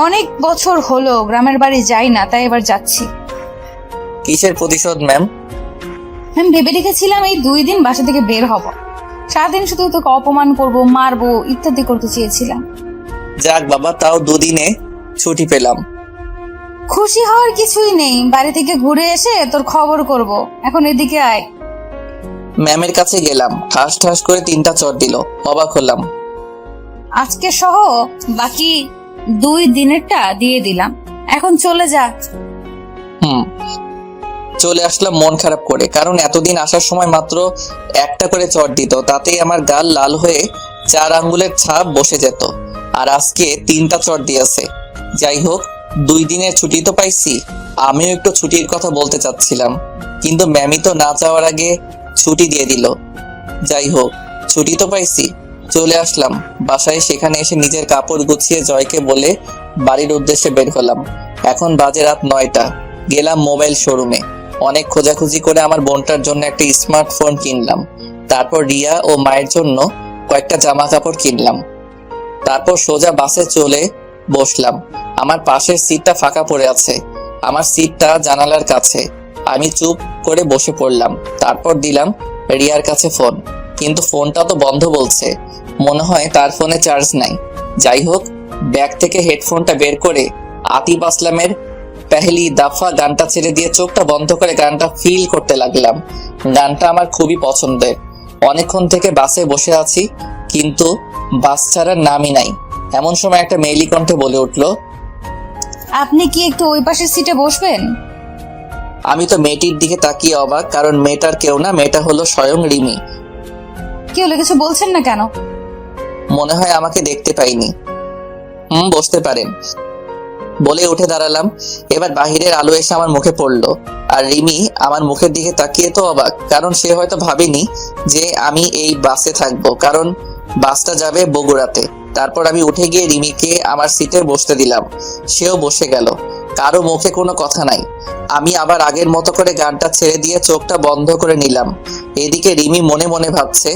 অনেক বছর হলো গ্রামের বাড়ি যাই না, তাই এবার যাচ্ছি। কিসের প্রতিশোধ ম্যাম? আমি ভেবে রেখেছিলাম এই 2 দিন বাসা থেকে বের হব, সারাদিন শুধু তোকে অপমান করব, মারবো, ইত্যাদি করতে চেয়েছিলাম। যাক বাবা, তাও 2 দিনে ছুটি পেলাম। খুশি হওয়ার কিছুই নেই, বাড়ি থেকে ঘুরে এসে তোর খবর করব। এখন এদিকে আয়। ম্যামের কাছে গেলাম, ঠাস ঠাস করে 3টা চট দিল। অবাক হলাম। আজকে সহ বাকি 2 দিনেরটা দিয়ে দিলাম, এখন চলে যা। চলে আসলাম মন খারাপ করে, কারণ এতদিন আসার সময় মাত্র একটা করে চট দিত, তাতেই আমার গাল লাল হয়ে 4 আঙ্গুলের ছাপ বসে যেত। আর আজকে 3টা চট দিয়েছে। যাই হোক, 2 দিনের ছুটি তো পাইছি। আমিও একটু ছুটির কথা বলতে চাচ্ছিলাম, কিন্তু ম্যামই তো না যাওয়ার আগে ছুটি দিয়ে দিল। যাই হোক, ছুটি তো পাইছি। চলে আসলাম বাসায়। সেখানে এসে নিজের কাপড় গুছিয়ে জয়কে বলে বাড়ির উদ্দেশ্যে বের হলাম। এখন বাজে রাত 9টা। গেলাম মোবাইল শোরুমে। অনেক খোঁজাখুঁজি করে আমার বোনটার জন্য একটা স্মার্টফোন কিনলাম। তারপর রিয়া ও মায়ের জন্য কয়েকটা জামা কাপড় কিনলাম। তারপর সোজা বাসে চলে বসলাম। আমার পাশের সিটটা ফাঁকা পড়ে আছে। আমার সিটটা জানালার কাছে। আমি চুপ করে বসে পড়লাম। তারপর দিলাম রিয়ার কাছে ফোন, কিন্তু ফোনটা তো বন্ধ বলছে। মনে হয় তার ফোনে চার্জ নাই। যাই হোক, ব্যাগ থেকে হেডফোনটা বের করে আতিফ আসলামের পেহলি দাফা গানটা ছেড়ে দিয়ে চোখটা বন্ধ করে গানটা ফিল করতে লাগলাম। গানটা আমার খুবই পছন্দের। অনেকক্ষণ থেকে বাসে বসে আছি, কিন্তু বাস ছাড়ার নামই নাই। এমন সময় একটা মেয়েলি কণ্ঠে বলে উঠলো, আপনি কি একটু ওই পাশের সিটে বসবেন? আমি তো মেয়েটির দিকে তাকিয়ে অবাক, কারণ মেয়েটার কেউ না, মেয়েটা হলো স্বয়ং রিমি। কি হলো, কিছু বলছেন না কেন? মনে হয় আমাকে দেখতে পাইনি। বসতে পারেন বলে উঠে দাঁড়ালাম। এবার বাহিরের আলো এসে আমার মুখে পড়লো, আর রিমি আমার মুখের দিকে তাকিয়ে তো অবাক, কারণ সে হয়তো ভাবেনি যে আমি এই বাসে থাকবো, কারণ বাসটা যাবে বগুড়াতে। তারপর আমি উঠে গিয়ে রিমিকে আমার সিটে বসতে দিলাম। সেও বসে গেল। কারো মুখে কোনো কথা নাই। আমি আবার আগের মতো করে গানটা ছেড়ে দিয়ে চোখটা বন্ধ করে নিলাম। এদিকে রিমি মনে মনে ভাবছে,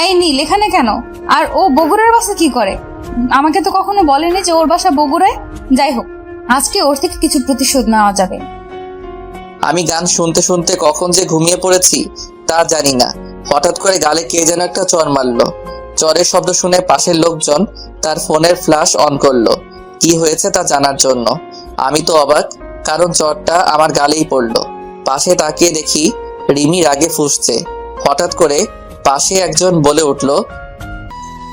এই নীল এখানে কেন? আর ও বগুড়ার বাসে কি করে? আমাকে তো কখনো বলেনি যে ওর বাসা বগুড়ায়। যাই হোক, আজকে ওর থেকে কিছু প্রতিশোধ নেওয়া যাবে। আমি গান শুনতে শুনতে কখন যে ঘুমিয়ে পড়েছি তা জানি না। হঠাৎ করে গালে কে যেন একটা চড় মারলো। চরের শব্দ শুনে পাশের লোকজন তার ফোনের ফ্ল্যাশ অন করলো কি হয়েছে তা জানার জন্য। আমি তো অবাক, কারণ চরটা আমার গালেই পড়লো। পাশে তাকিয়ে দেখি রিমি রাগে ফুঁসছে। হঠাৎ করে পাশে একজন বলে উঠলো,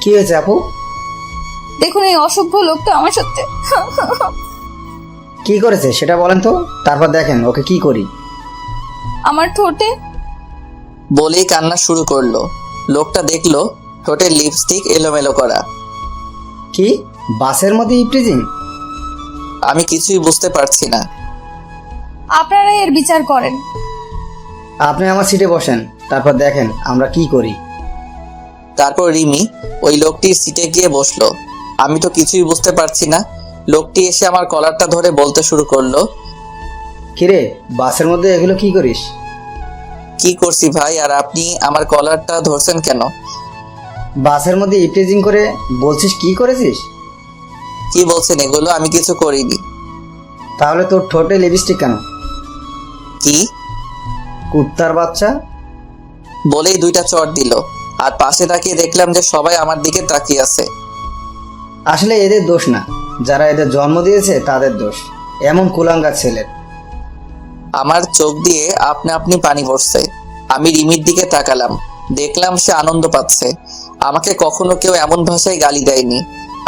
কি হয়েছে আপু? দেখুন, এই অসভ্য লোকটা আমার সাথে কি করেছে সেটা বলেন তো, তারপর দেখেন ওকে কি করি। আমার ঠোঁটে বলেই কান্না শুরু করলো। লোকটা দেখলো ঠোঁটে লিপস্টিক এলোমেলো করা। কি বাসের মধ্যে ইপটিজিং? আমি কিছুই বুঝতে পারছি না। আপনারা এর বিচার করেন। আপনি আমার সিটে বসেন, তারপর দেখেন আমরা কি করি। তারপর রিমি ওই লোকটির সিটে গিয়ে বসলো। আমি তো কিছুই বুঝতে পারছি না। লোকটি এসে আমার কলারটা ধরে বলতে শুরু করলো, কিরে বাসের মধ্যে এগুলো কি করিস? কি করছি ভাই, আর আপনি আমার কলারটা ধরছেন কেন? বাসের মধ্যে ইপটিজিং করে বলছিস কি করেছিস? কি বলছেন এগুলো? আমি কিছু করিনি। তাহলে তোর ঠোঁটে লিপস্টিক কেন? কি? কুত্তার বাচ্চা! বলেই 2টা চড় দিল। আর পাশে তাকিয়ে দেখলাম যে সবাই আমার দিকে তাকিয়ে আছে। আসলে এদের দোষ না, যারা এদের জন্ম দিয়েছে তাদের দোষ, এমন কুলাঙ্গার ছেলের। আমার চোখ দিয়ে আপনা আপনি পানি পড়ছে। আমি রিমির দিকে তাকালাম, দেখলাম সে আনন্দ পাচ্ছে। আমাকে কখনো কেউ এমন ভাষায় গালি দেয়নি।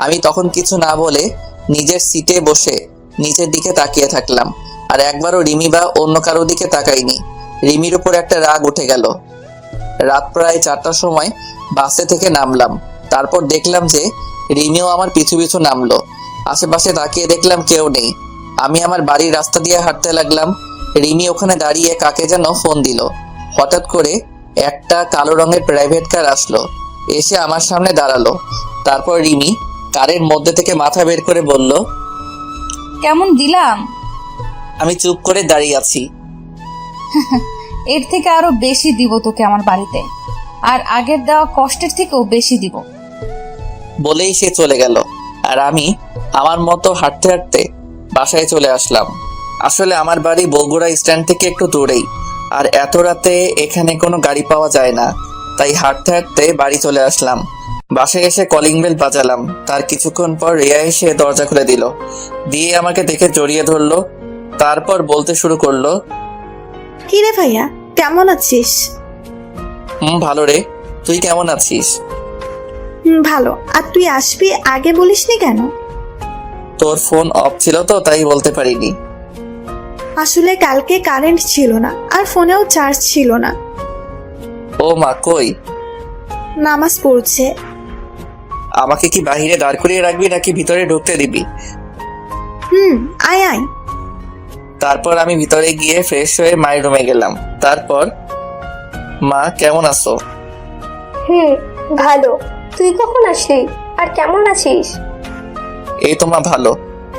আমি তখন কিছু না বলে নিজের সিটে বসে নিচের দিকে তাকিয়ে থাকলাম, আর একবারও রিমি বা অন্য কারো দিকে তাকাইনি। রিমির উপর একটা রাগ উঠে গেল। রাত প্রায় 4টার সময় বাসে থেকে নামলাম। তারপর দেখলাম যে রিমিও আমার পিছু পিছু নামলো। আশেপাশে তাকিয়ে দেখলাম কেউ নেই। আমি আমার বাড়ির রাস্তা দিয়ে হাঁটতে লাগলাম। রিমি ওখানে দাঁড়িয়ে কাকে যেন ফোন দিল। হঠাৎ করে একটা কালো রঙের প্রাইভেট কার আসলো, এসে আমার সামনে দাঁড়ালো। তারপর রিমি কারের মধ্যে থেকে মাথা বের করে বলল, কেমন দিলাম? আমি চুপ করে দাঁড়িয়ে আছি। এর থেকে আরো বেশি দিব তোকে আমার বাড়িতে, আর আগের দেওয়া কষ্টের থেকেও বেশি দিব। বলেই সে চলে গেল। আর আমি আমার মতো হাঁটতে হাঁটতে বাসায় চলে আসলাম। আসলে আমার বাড়ি বগুড়া স্ট্যান্ড থেকে একটু দূরেই, আর এত রাতে এখানে কোনো গাড়ি পাওয়া যায় না। তাই হাঁটতে হাঁটতে বাড়ি চলে আসলাম। বাসায় এসে কলিং বেল বাজালাম। তার কিছুক্ষণ পর রিয়া এসে দরজা খুলে দিল, দিয়ে আমাকে দেখে জড়িয়ে ধরলো। তারপর বলতে শুরু করলো, কি রে ভাইয়া, কেমন আছিস? ভালো রে, তুই কেমন আছিস? ভালো। আর তুই আসবি আগে বলিসনি কেন? তোর ফোন অফ ছিল তো, তাই বলতে পারিনি। আসলে কালকে কারেন্ট ছিল না, আর ফোনেও চার্জ ছিল না। ও মা, কই? নামাজ পড়ছে। আমাকে কি বাহিরে দাঁড় করিয়ে রাখবি নাকি ভিতরে ঢুকতে দিবি? আয় আয়। তারপর আমি ভিতরে গিয়ে ফ্রেশ হয়ে মায়ের রুমে গেলাম। তারপর, মা কেমন আছো? ভালো। তুই কখন আসলি আর কেমন আছিস? এই তো মা, ভালো।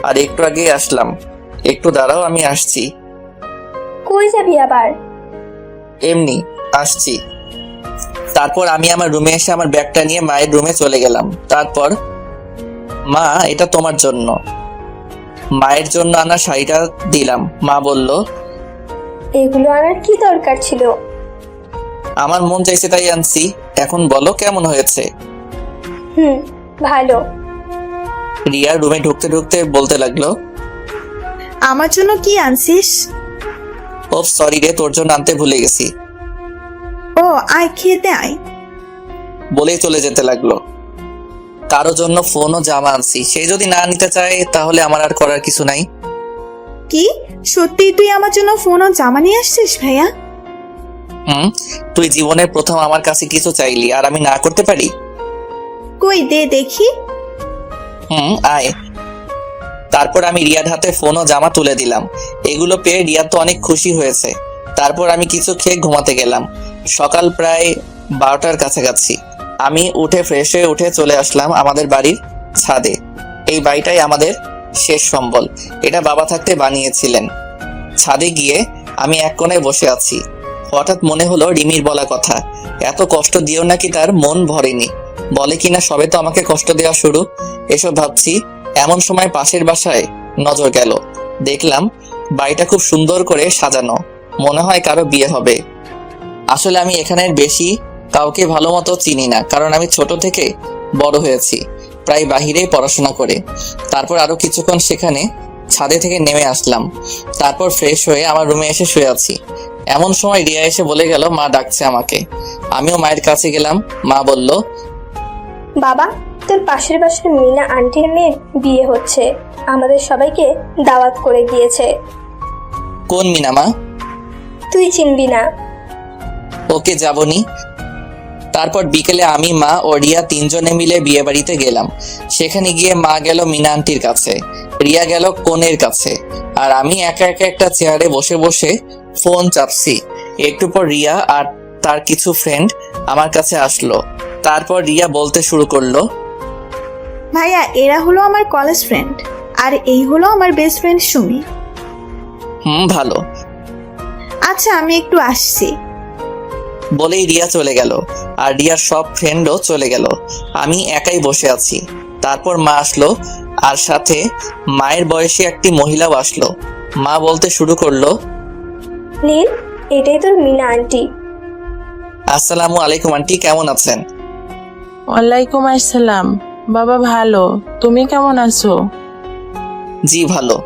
আর একটু আগেই আসলাম। একটু দাঁড়াও, আমি আসছি। কই যাবি আবার? এমনি আসছি। তারপর আমি আমার রুমে এসে আমার ব্যাগটা নিয়ে মায়ের রুমে চলে গেলাম। তারপর, মা এটা তোমার জন্য। মায়ের জন্য আনা শাড়িটা দিলাম। মা বলল, এগুলো আনার কি দরকার ছিল? আমার মন চাইছে তাই আনছি। এখন বলো কেমন হয়েছে? ভালো। রিয়া রুমে ঢুকতে ঢুকতে বলতে লাগলো, আমার জন্য কি আনছিস? ও সরি রে, তোর জন্য আনতে ভুলে গেছি। ও আয়, খেতে আয়। বলেই চলে যেতে লাগলো। কারো জন্য ফোন ও জামা আনছি, সে যদি না নিতে চায় তাহলে আমার আর করার কিছু নাই। কি সত্যি তুই আমার জন্য ফোন ও জামা নিয়ে আসছিস ভাইয়া? তুই জীবনের প্রথম আমার কাছে কিছু চাইলি, আর আমি না করতে পারি? কই দে দেখি। আয়। তারপর আমি রিয়ার হাতে ফোন ও জামা তুলে দিলাম। এগুলো পেয়ে রিয়া তো অনেক খুশি হয়েছে। তারপর আমি কিছু খেয়ে ঘুমাতে গেলাম। সকাল প্রায় 12টার কাছাকাছি। আমি উঠে ফ্রেশ হয়ে উঠে চলে আসলাম আমাদের বাড়ির ছাদে। এই বাড়িটাই আমাদের শেষ সম্বল। এটা বাবা থাকতে বানিয়েছিলেন। ছাদে গিয়ে আমি এক কোণে বসে আছি। হঠাৎ মনে হলো রিমির বলা কথা, এত কষ্ট দিও নাকি তার মন ভরেনি। বলে কিনা সবে তো আমাকে কষ্ট দেওয়া শুরু। এসব ভাবছি, এমন সময় পাশের বাসায় নজর গেল। দেখলাম বাড়িটা খুব সুন্দর করে সাজানো, মনে হয় কারো বিয়ে হবে। আসলে আমি এখানের বেশি কাউকে ভালো মতো চিনি না, কারণ আমি ছোট থেকে বড় হয়েছি প্রায় বাহিরেই পড়াশোনা করে। তারপর আরো কিছুক্ষণ সেখানে ছাদে থেকে নেমে আসলাম। তারপর ফ্রেশ হয়ে আমার রুমে এসে শুয়ে আছি। এমন সময় রিয়া এসে বলে গেল মা ডাকছে আমাকে। আমিও মায়ের কাছে গেলাম। মা বলল, বাবা, তোর পাশের বাসার মিনা আন্টির মেয়ের বিয়ে হচ্ছে, আমাদের সবাইকে দাওয়াত করে গিয়েছে। কোন মিনা মা? তুই চিনবি না। ওকে, যাবনি। তারপর বিকেলে আমি, মা ও রিয়া 3 জনে মিলে বিয়ে বাড়িতে গেলাম। সেখানে গিয়ে মা গেল মিনা আন্টির কাছে, রিয়া গেল কনের কাছে, আর আমি একা একা একটা চেয়ারে বসে বসে ফোন চাপছি। একটু পর রিয়া আর তার কিছু ফ্রেন্ড আমার কাছে আসলো। তারপর রিয়া বলতে শুরু করলো, ভাইয়া এরা হলো আমার কলেজ ফ্রেন্ড। আর এই হলো আমার বেস্ট ফ্রেন্ড সুমি। ভালো। আচ্ছা আমি একটু আসছি। বলেই রিয়া চলে গেল, আর রিয়ার সব ফ্রেন্ডও চলে গেল। আমি একাই বসে আছি। তারপর মা আসলো, আর সাথে মায়ের বয়সী একটি মহিলাও আসলো। মা বলতে শুরু করলো, নীল, এটাই তোর মিনা আন্টি। আসসালামু আলাইকুম আন্টি, কেমন আছেন? ওয়ালাইকুম আসসালাম। বাবা ভালো, তুমি কেমন আছো? জি ভালো।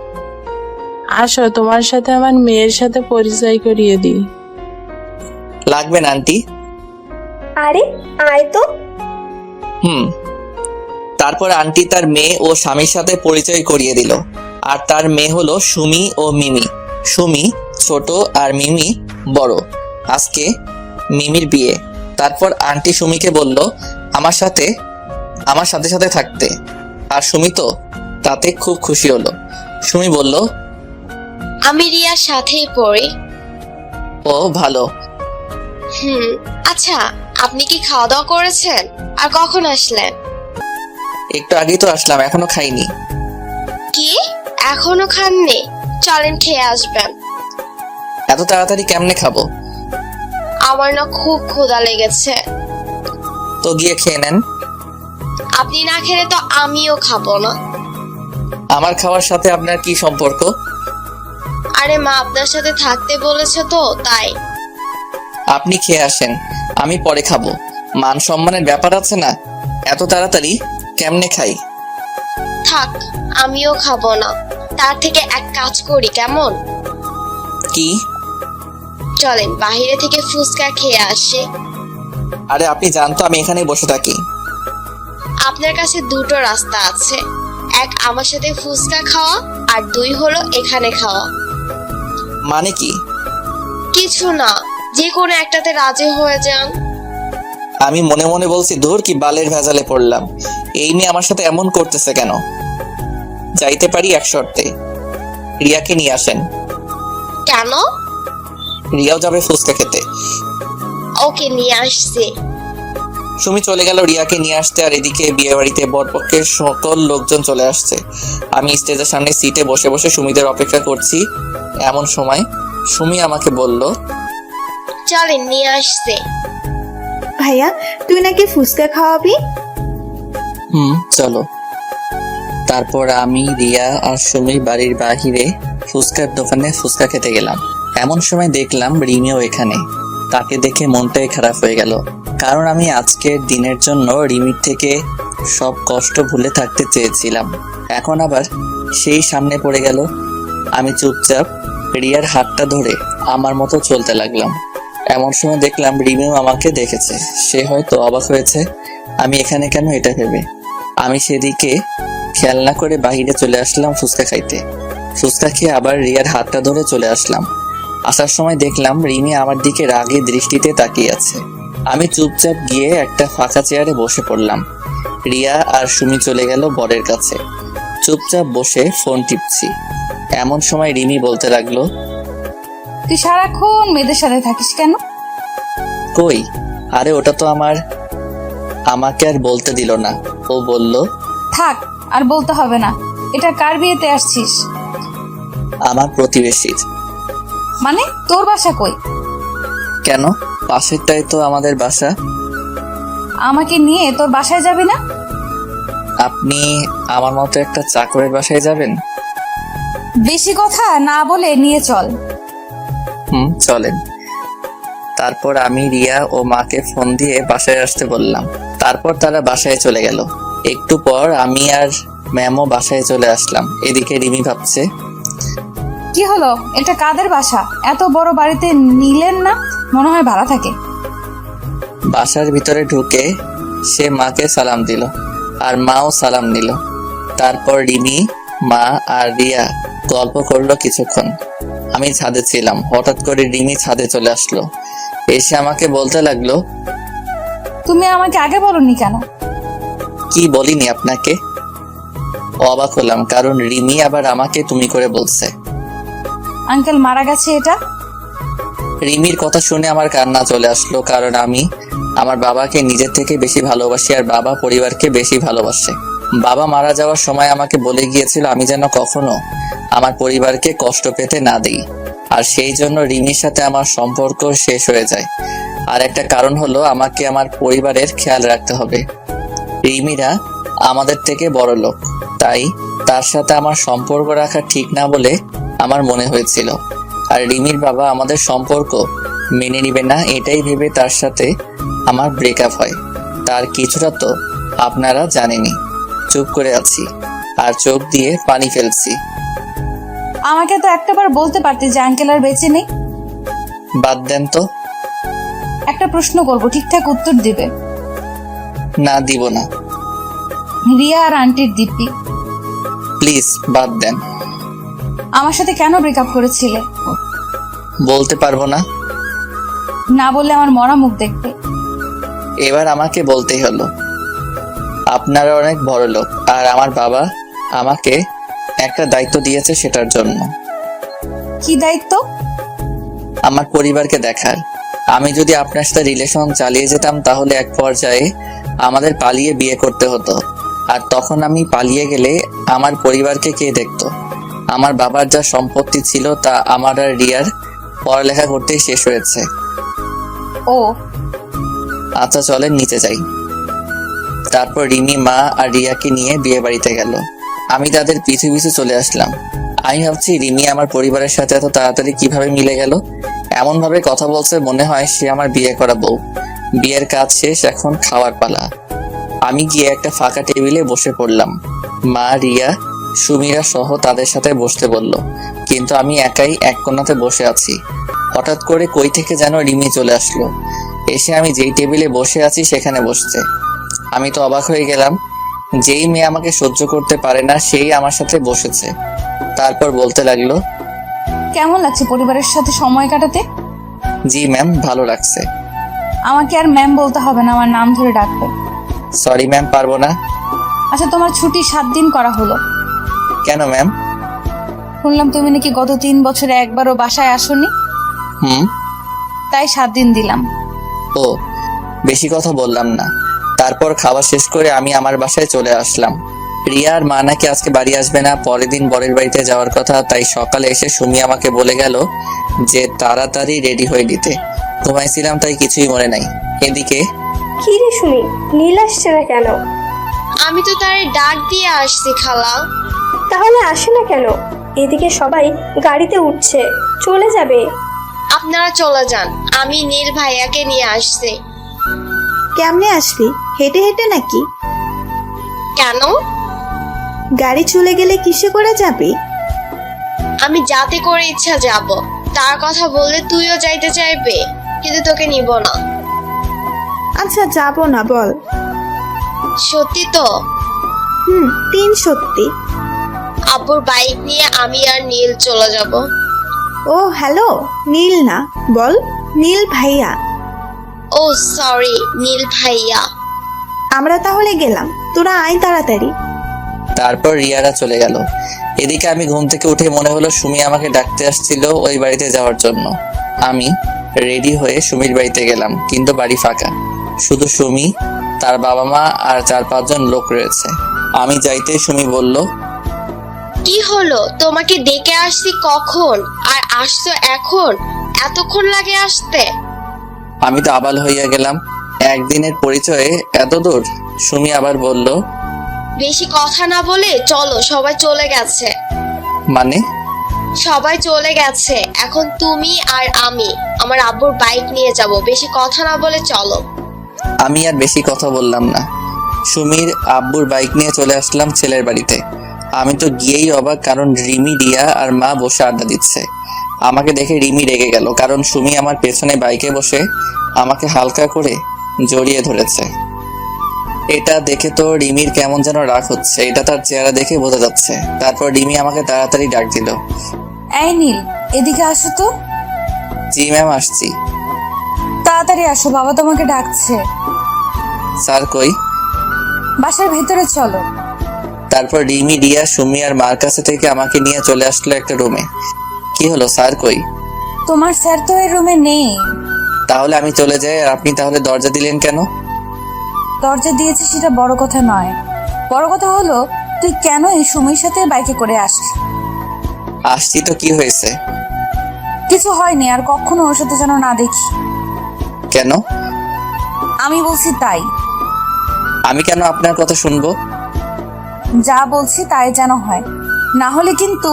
আসো, তোমার সাথে আমার মেয়ের সাথে পরিচয় করিয়ে দিই। লাগবে না আন্টি। আরে আয় তো। তারপর আন্টি তার মেয়ে ও স্বামীর সাথে পরিচয় করিয়ে দিল। আর তার মেয়ে হলো সুমি ও মিমি। সুমি ছোট আর মিমি বড়। আজকে মিমির বিয়ে। তারপর আন্টি সুমিকে বলল আমার সাথে সাথে থাকতে। আর সুমি তো তাতে খুব খুশি হলো। সুমি বলল, আমি রিয়ার সাথেই পড়ি। ও ভালো। আচ্ছা, আপনি কি খাওয়া দাওয়া করেছেন? আর কখন আসলেন? একটু আগেই তো আসলাম, এখনো খাইনি। কি, এখনো খাননি? চলেন খেয়ে আসবেন। এত তাড়াতাড়ি কেমনে খাবো? আমার না খুব ক্ষুধা লেগেছে। তো গিয়ে খেয়ে নেন। আপনি না খেলে তো আমিও খাবো না। আমার খাওয়ার সাথে আপনার কি সম্পর্ক? আরে মা আপনার সাথে থাকতে বলেছে তো তাই। আপনি খেয়ে আসেন, আমি পরে খাবো। মান সম্মানের ব্যাপার আছে না? এত তাড়াতাড়ি কেমনে খাই? থাক, আমিও খাবো না। তার থেকে এক কাজ করি কেমন? কি? চলেন বাইরে থেকে ফুচকা খেয়ে আসি। আরে আপনি জানতো আমি এখানেই বসে থাকি। আপনার কাছে দুটো রাস্তা আছে, এক আমার সাথে ফুচকা খাওয়া, আর দুই হলো এখানে খাওয়া। মানে কি? কিছু না, যে কোনো একটাতে রাজি হয়ে যান। আমি মনে মনে বলছি, ধুর কি বালের ভেজালে পড়লাম। এই নিয়ে আমার সাথে এমন করতেছে কেন? যাইতে পারি এক শর্তে, রিয়াকে নিয়ে আসেন। কেন? রিয়াও যাবে ফুচকা খেতে। ওকে, নিয়ে আসছি। সুমি চলে গেল রিয়াকে নিয়ে আসতে। আর এদিকে বিয়ে বাড়িতে বরপক্ষের সকল লোকজন চলে আসছে। আমি স্টেজের সামনে সিটে বসে বসে সুমিদের অপেক্ষা করছি। এমন সময় সুমি আমাকে বলল, চলেন নিয়ে আসছি। ভাইয়া তুই নাকি ফুচকা খাওয়াবি? চলো। তারপর আমি, রিয়া আর সুমি বাড়ির বাহিরে ফুচকার দোকানে ফুচকা খেতে গেলাম। এমন সময় দেখলাম রিমিও এখানে। তাকে দেখে মনটাই খারাপ হয়ে গেল, কারণ আমি আজকের দিনের জন্য রিমির থেকে সব কষ্ট ভুলে থাকতে চেয়েছিলাম। এখন আবার সেই সামনে পড়ে গেল। আমি চুপচাপ রিয়ার হাতটা ধরে আমার মতো চলতে লাগলাম। এমন সময় দেখলাম রিমিও আমাকে দেখেছে। সে হয়তো অবাক হয়েছে আমি এখানে কেন, এটা ভেবে আমি সেদিকে খেয়াল না করে বাহিরে চলে আসলাম ফুচকা খাইতে। ফুচকা খেয়ে আবার রিয়ার হাতটা ধরে চলে আসলাম। আসার সময় দেখলাম রিমি আমার দিকে রাগে দৃষ্টিতে তাকিয়ে আছে। আমি চুপচাপ গিয়ে একটা ফাঁকা চেয়ারে বসে পড়লাম। রিয়া আর সুমি চলে গেল বরের কাছে। চুপচাপ বসে ফোন টিপছি। এমন সময় রিমি বলতে লাগলো, তুই সারাক্ষণ মেয়েদের সাথে থাকিস কেন? কই, আরে ওটা তো আমাকে আর বলতে দিল না। ও বলল, থাক, আর বলতে হবে না। এটা কার বিয়েতে আসছিস? আমার প্রতিবেশীর। মানে তোর বাসা কই? কেন, পাশেরটাই তো আমাদের বাসা। আমাকে নিয়ে তোর বাসায় যাবি না? আপনি আমার মতো একটা চাকরের বাসায় যাবেন? বেশি কথা না বলে নিয়ে চল। চলেন। তারপর আমি রিয়া ও মাকে ফোন দিয়ে বাসায় আসতে বললাম। তারপর তারা বাসায় চলে গেল। একটু পর আমি আর ম্যামও বাসায় চলে আসলাম। এদিকে রিমি ভাবছে, কি হলো, এটা কাদের বাসা? এত বড় বাড়িতে নিলেন না? মনে হয় ভাড়া থাকে। বাসার ভিতরে ঢুকে সে মাকে সালাম দিল, আর মাও সালাম নিল। তারপর রিমি, মা আর রিয়া গল্প করলো কিছুক্ষণ। আমি ছাদে ছিলাম। হঠাৎ করে রিমি ছাদে চলে আসলো। এসে আমাকে বলতে লাগলো, তুমি আমাকে আগে বলনি কেন? কি বলিনি আপনাকে? অবাক হলাম, কারণ রিমি আবার আমাকে তুমি করে বলছে। আঙ্কেল মারা গেছে এটা? রিমির কথা শুনে আমার কান্না চলে আসলো, কারণ আমি আমার বাবাকে নিজের থেকে বেশি ভালোবাসি, আর বাবা পরিবারকে বেশি ভালোবাসে। বাবা মারা যাওয়ার সময় আমাকে বলে গিয়েছিল আমি যেন কখনো আমার পরিবারকে কষ্ট পেতে না দিই, আর সেই জন্য রিমির সাথে আমার সম্পর্ক শেষ হয়ে যায়। আর একটা কারণ হলো আমাকে আমার পরিবারের খেয়াল রাখতে হবে। রিমিরা আমাদের থেকে বড় লোক, তাই তার সাথে আমার সম্পর্ক রাখা ঠিক না বলে আমার মনে হয়েছিল। আর রিমির বাবা আমাদের সম্পর্ক মেনে নিবে না এটাই ভেবে তার সাথে আমার ব্রেকআপ হয়। তার কিছুটা তো আপনারা জানেনই। চুপ করে আছি আর চোখ দিয়ে পানি ফেলছি। আমাকে তো একটাবার বলতে পারতে যে আঙ্কেল আর বেঁচে নেই। বাদ দেন তো। একটা প্রশ্ন করব, ঠিকঠাক উত্তর দিবে। না, দিব না। রিয়া আর আন্টির দিব্যি। প্লিজ বাদ দেন। আমার সাথে কেন ব্রেকআপ করেছিলে? বলতে পারবো না। না বললে আমার মরা মুখ দেখবে। এবার আমাকে বলতেই হলো। আপনারা অনেক বড় লোক, আর আমার বাবা আমাকে একটা দায়িত্ব দিয়েছে সেটার জন্য। কি দায়িত্ব? আমার পরিবারকে দেখার। আমি যদি আপনার সাথে রিলেশন চালিয়ে যেতাম তাহলে এক পর্যায়ে আমাদের পালিয়ে বিয়ে করতে হতো, আর তখন আমি পালিয়ে গেলে আমার পরিবারকে কে দেখতো? আমার বাবার যা সম্পত্তি ছিল তা আমার আর রিয়ার পড়ালেখা করতেই শেষ হয়েছে। ও আচ্ছা চলেন নিচে যাই। তারপর রিমি মা আর রিয়াকে নিয়ে বিয়ে বাড়িতে গেল। আমি তাদের পিছু পিছু চলে আসলাম। আমি ভাবছি রিমি আমার পরিবারের সাথে এত তাড়াতাড়ি কিভাবে মিলে গেল। এমন ভাবে কথা বলছে মনে হয় সে আমার বিয়ে করা বউ। বিয়ের কাজ শেষ, এখন খাওয়ার পালা। আমি গিয়ে একটা ফাঁকা টেবিলে বসে পড়লাম। মা, রিয়া, সুমিরা সহ তাদের সাথে বসতে বলল, কিন্তু আমি একাই এক কোণাতে বসে আছি। হঠাৎ করে কই থেকে যেন রিমি চলে আসলো, এসে আমি যেই টেবিলে বসে আছি সেখানে বসছে। আমি তো অবাক হয়ে গেলাম। যেই মেয়ে আমাকে সহ্য করতে পারে না সেই আমার সাথে বসেছে। তারপর বলতে লাগলো, কেমন লাগছে পরিবারের সাথে সময় কাটাতে? জি ম্যাম, ভালো লাগছে। আমাকে আর ম্যাম বলতে হবে না, আমার নাম ধরে ডাকবে। সরি ম্যাম, পারবো না। আচ্ছা, তোমার ছুটি 7 দিন করা হলো কেন ম্যাম? শুনলাম তুমি নাকি গত 3 বছরে একবারও বাসায় আসোনি। তাই 7 দিন দিলাম। ও, বেশি কথা বললাম না। তারপর খাওয়া শেষ করে আমি আমার বাসায় চলে আসলাম। রিয়া আর মা নাকি আজকে বাড়ি আসবে না, পরের দিন বরের বাড়িতে যাওয়ার কথা। তাই সকালে এসে সুমি আমাকে বলে গেল যে তাড়াতাড়ি রেডি হয়ে নিতে। ঘুমাইছিলাম তাই কিছুই মনে নাই। এদিকে কি রে সুমি, নীল আসছে না কেন? আমি তো তারে ডাক দিয়ে আসছি খালা। তাহলে আসে না কেন? এদিকে সবাই গাড়িতে উঠছে, চলে যাবে। আপনারা চলে যান, আমি নীল ভাইয়াকে নিয়ে আসছি। কেমনে আসবি? হেঁটে হেঁটে নাকি? কেন? গাড়ি চলে গেলে কিসে করে যাবি? আমি যাতে করে ইচ্ছা যাব। তার কথা বললে তুইও যাইতে চাইবে, কিন্তু তোকে নিব না। আচ্ছা যাবো না, বল। সত্যি তো? 3 সত্যি। আব্বুর বাইক নিয়ে আমি আর নীল চলে যাব। ও হ্যালো, নীল না, বল নীল ভাইয়া। ও সরি, নীল ভাইয়া। আমরা তাহলে গেলাম, তোরা আয় তাড়াতাড়ি। তারপর রিয়ারা চলে গেল। এদিকে আমি ঘুম থেকে উঠে মনে হলো সুমি আমাকে ডাকতে আসছিল ওই বাড়িতে যাওয়ার জন্য। আমি রেডি হয়ে সুমির বাড়িতে গেলাম, কিন্তু বাড়ি ফাঁকা। শুধু সুমি, তার বাবা মা আর 4-5 জন লোক রয়েছে। আমি যাইতে সুমি বলল, কি হলো? তোমাকে ডেকে আসছি কখন, আর আসছো এখন? এতক্ষণ লাগে আসতে? আমি তো আবাল হইয়া গেলাম। একদিনের পরিচয়ে এত দূর? সুমি আবার বলল, বেশি কথা না বলে চলো, সবাই চলে গেছে। মানে? সবাই চলে গেছে, এখন তুমি আর আমি আমার আব্বুর বাইক নিয়ে যাব। বেশি কথা না বলে চলো। আমি আর বেশি কথা বললাম না। সুমির আব্বুর বাইক নিয়ে চলে আসলাম ছেলের বাড়িতে। আমি তো গিয়েই অবাক, কারণ রিমি, রিয়া আর মা বসে আড্ডা দিচ্ছে। আমাকে দেখে রিমি রেগে গেল, কারণ সুমি আমার পেছনে বাইকে বসে আমাকে হালকা করে জড়িয়ে ধরেছে। এটা দেখে তো রিমির কেমন যেন রাগ হচ্ছে, এটা তার চেহারা দেখে বোঝা যাচ্ছে। তারপর রিমি আমাকে তাড়াতাড়ি ডাক দিল, এই নীল, এদিকে আসো তো। জি ম্যাম, আসছি। তাড়াতাড়ি আসো, বাবা তোমাকে ডাকছে। স্যার কই? বাসার ভেতরে চলো। তারপর রিমি, রিয়া, সুমি আর মার কাছে থেকে আমাকে নিয়ে চলে আসলো একটা রুমে। কি হলো, স্যার কই? তোমার স্যার তো এই রুমে নেই। তাহলে আমি চলে যাই, আর আপনি তাহলে দরজা দিলেন কেন? দরজা দিয়েছে সেটা বড় কথা নয়, বড় কথা হলো তুই কেন এই সুমির সাথে বাইকে করে আসলি? আসছি তো কি হয়েছে? কিছু হয়নি, আর কখনো ওর সাথে যেন না দেখি। কেন? আমি বলছি তাই। আমি কেন আপনার কথা শুনবো? যা বলছি তাই যেন হয়, না হলে কিন্তু।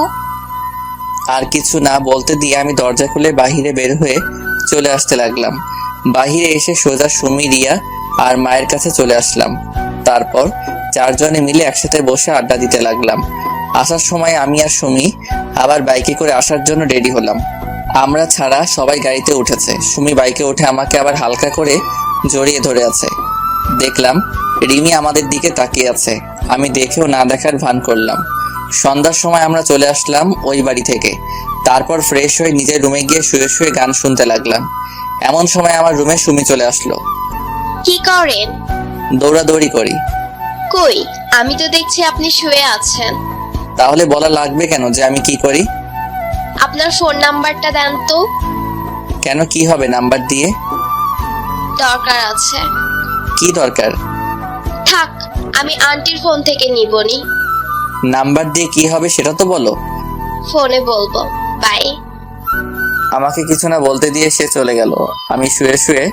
আর কিছু না বলতে দিয়ে আমি দরজা খুলে বাহিরে বের হয়ে চলে আসতে লাগলাম। বাহিরে এসে সোজা সুমি, রিয়া আর মায়ের কাছে চলে আসলাম। তারপর চারজনে মিলে একসাথে বসে আড্ডা দিতে লাগলাম। আসার সময় আমি আর সুমি আবার বাইকে করে আসার জন্য রেডি হলাম। আমরা ছাড়া সবাই গাড়িতে উঠেছে। সুমি বাইকে উঠে আমাকে আবার হালকা করে জড়িয়ে ধরে আছে। দেখলাম রিমি আমাদের দিকে তাকিয়ে আছে। আমি দেখেও না দেখার ভান করলাম। সন্ধ্যার সময় আমরা চলে আসলাম ওই বাড়ি থেকে। তারপর ফ্রেশ হয়ে নিজের রুমে গিয়ে শুয়ে শুয়ে গান শুনতে লাগলাম। এমন সময় আমার রুমে সুমি চলে আসলো। কি করেন? দৌড়াদৌড়ি করি। কই, আমি তো দেখছি আপনি শুয়ে আছেন। তাহলে বলা লাগবে কেন যে আমি কি করি? আপনার ফোন নাম্বারটা দেন তো। কেন, কি হবে নাম্বার দিয়ে? দরকার আছে। কি দরকার? থাক, আমি আন্টির ফোন থেকে নিবনি। নাম্বার দিয়ে কি হবে সেটা তো বলো। ফোনে বলবো। বাই। আমাকে কিছু না বলতে দিয়ে সে চলে গেল। আমি শুয়ে শুয়ে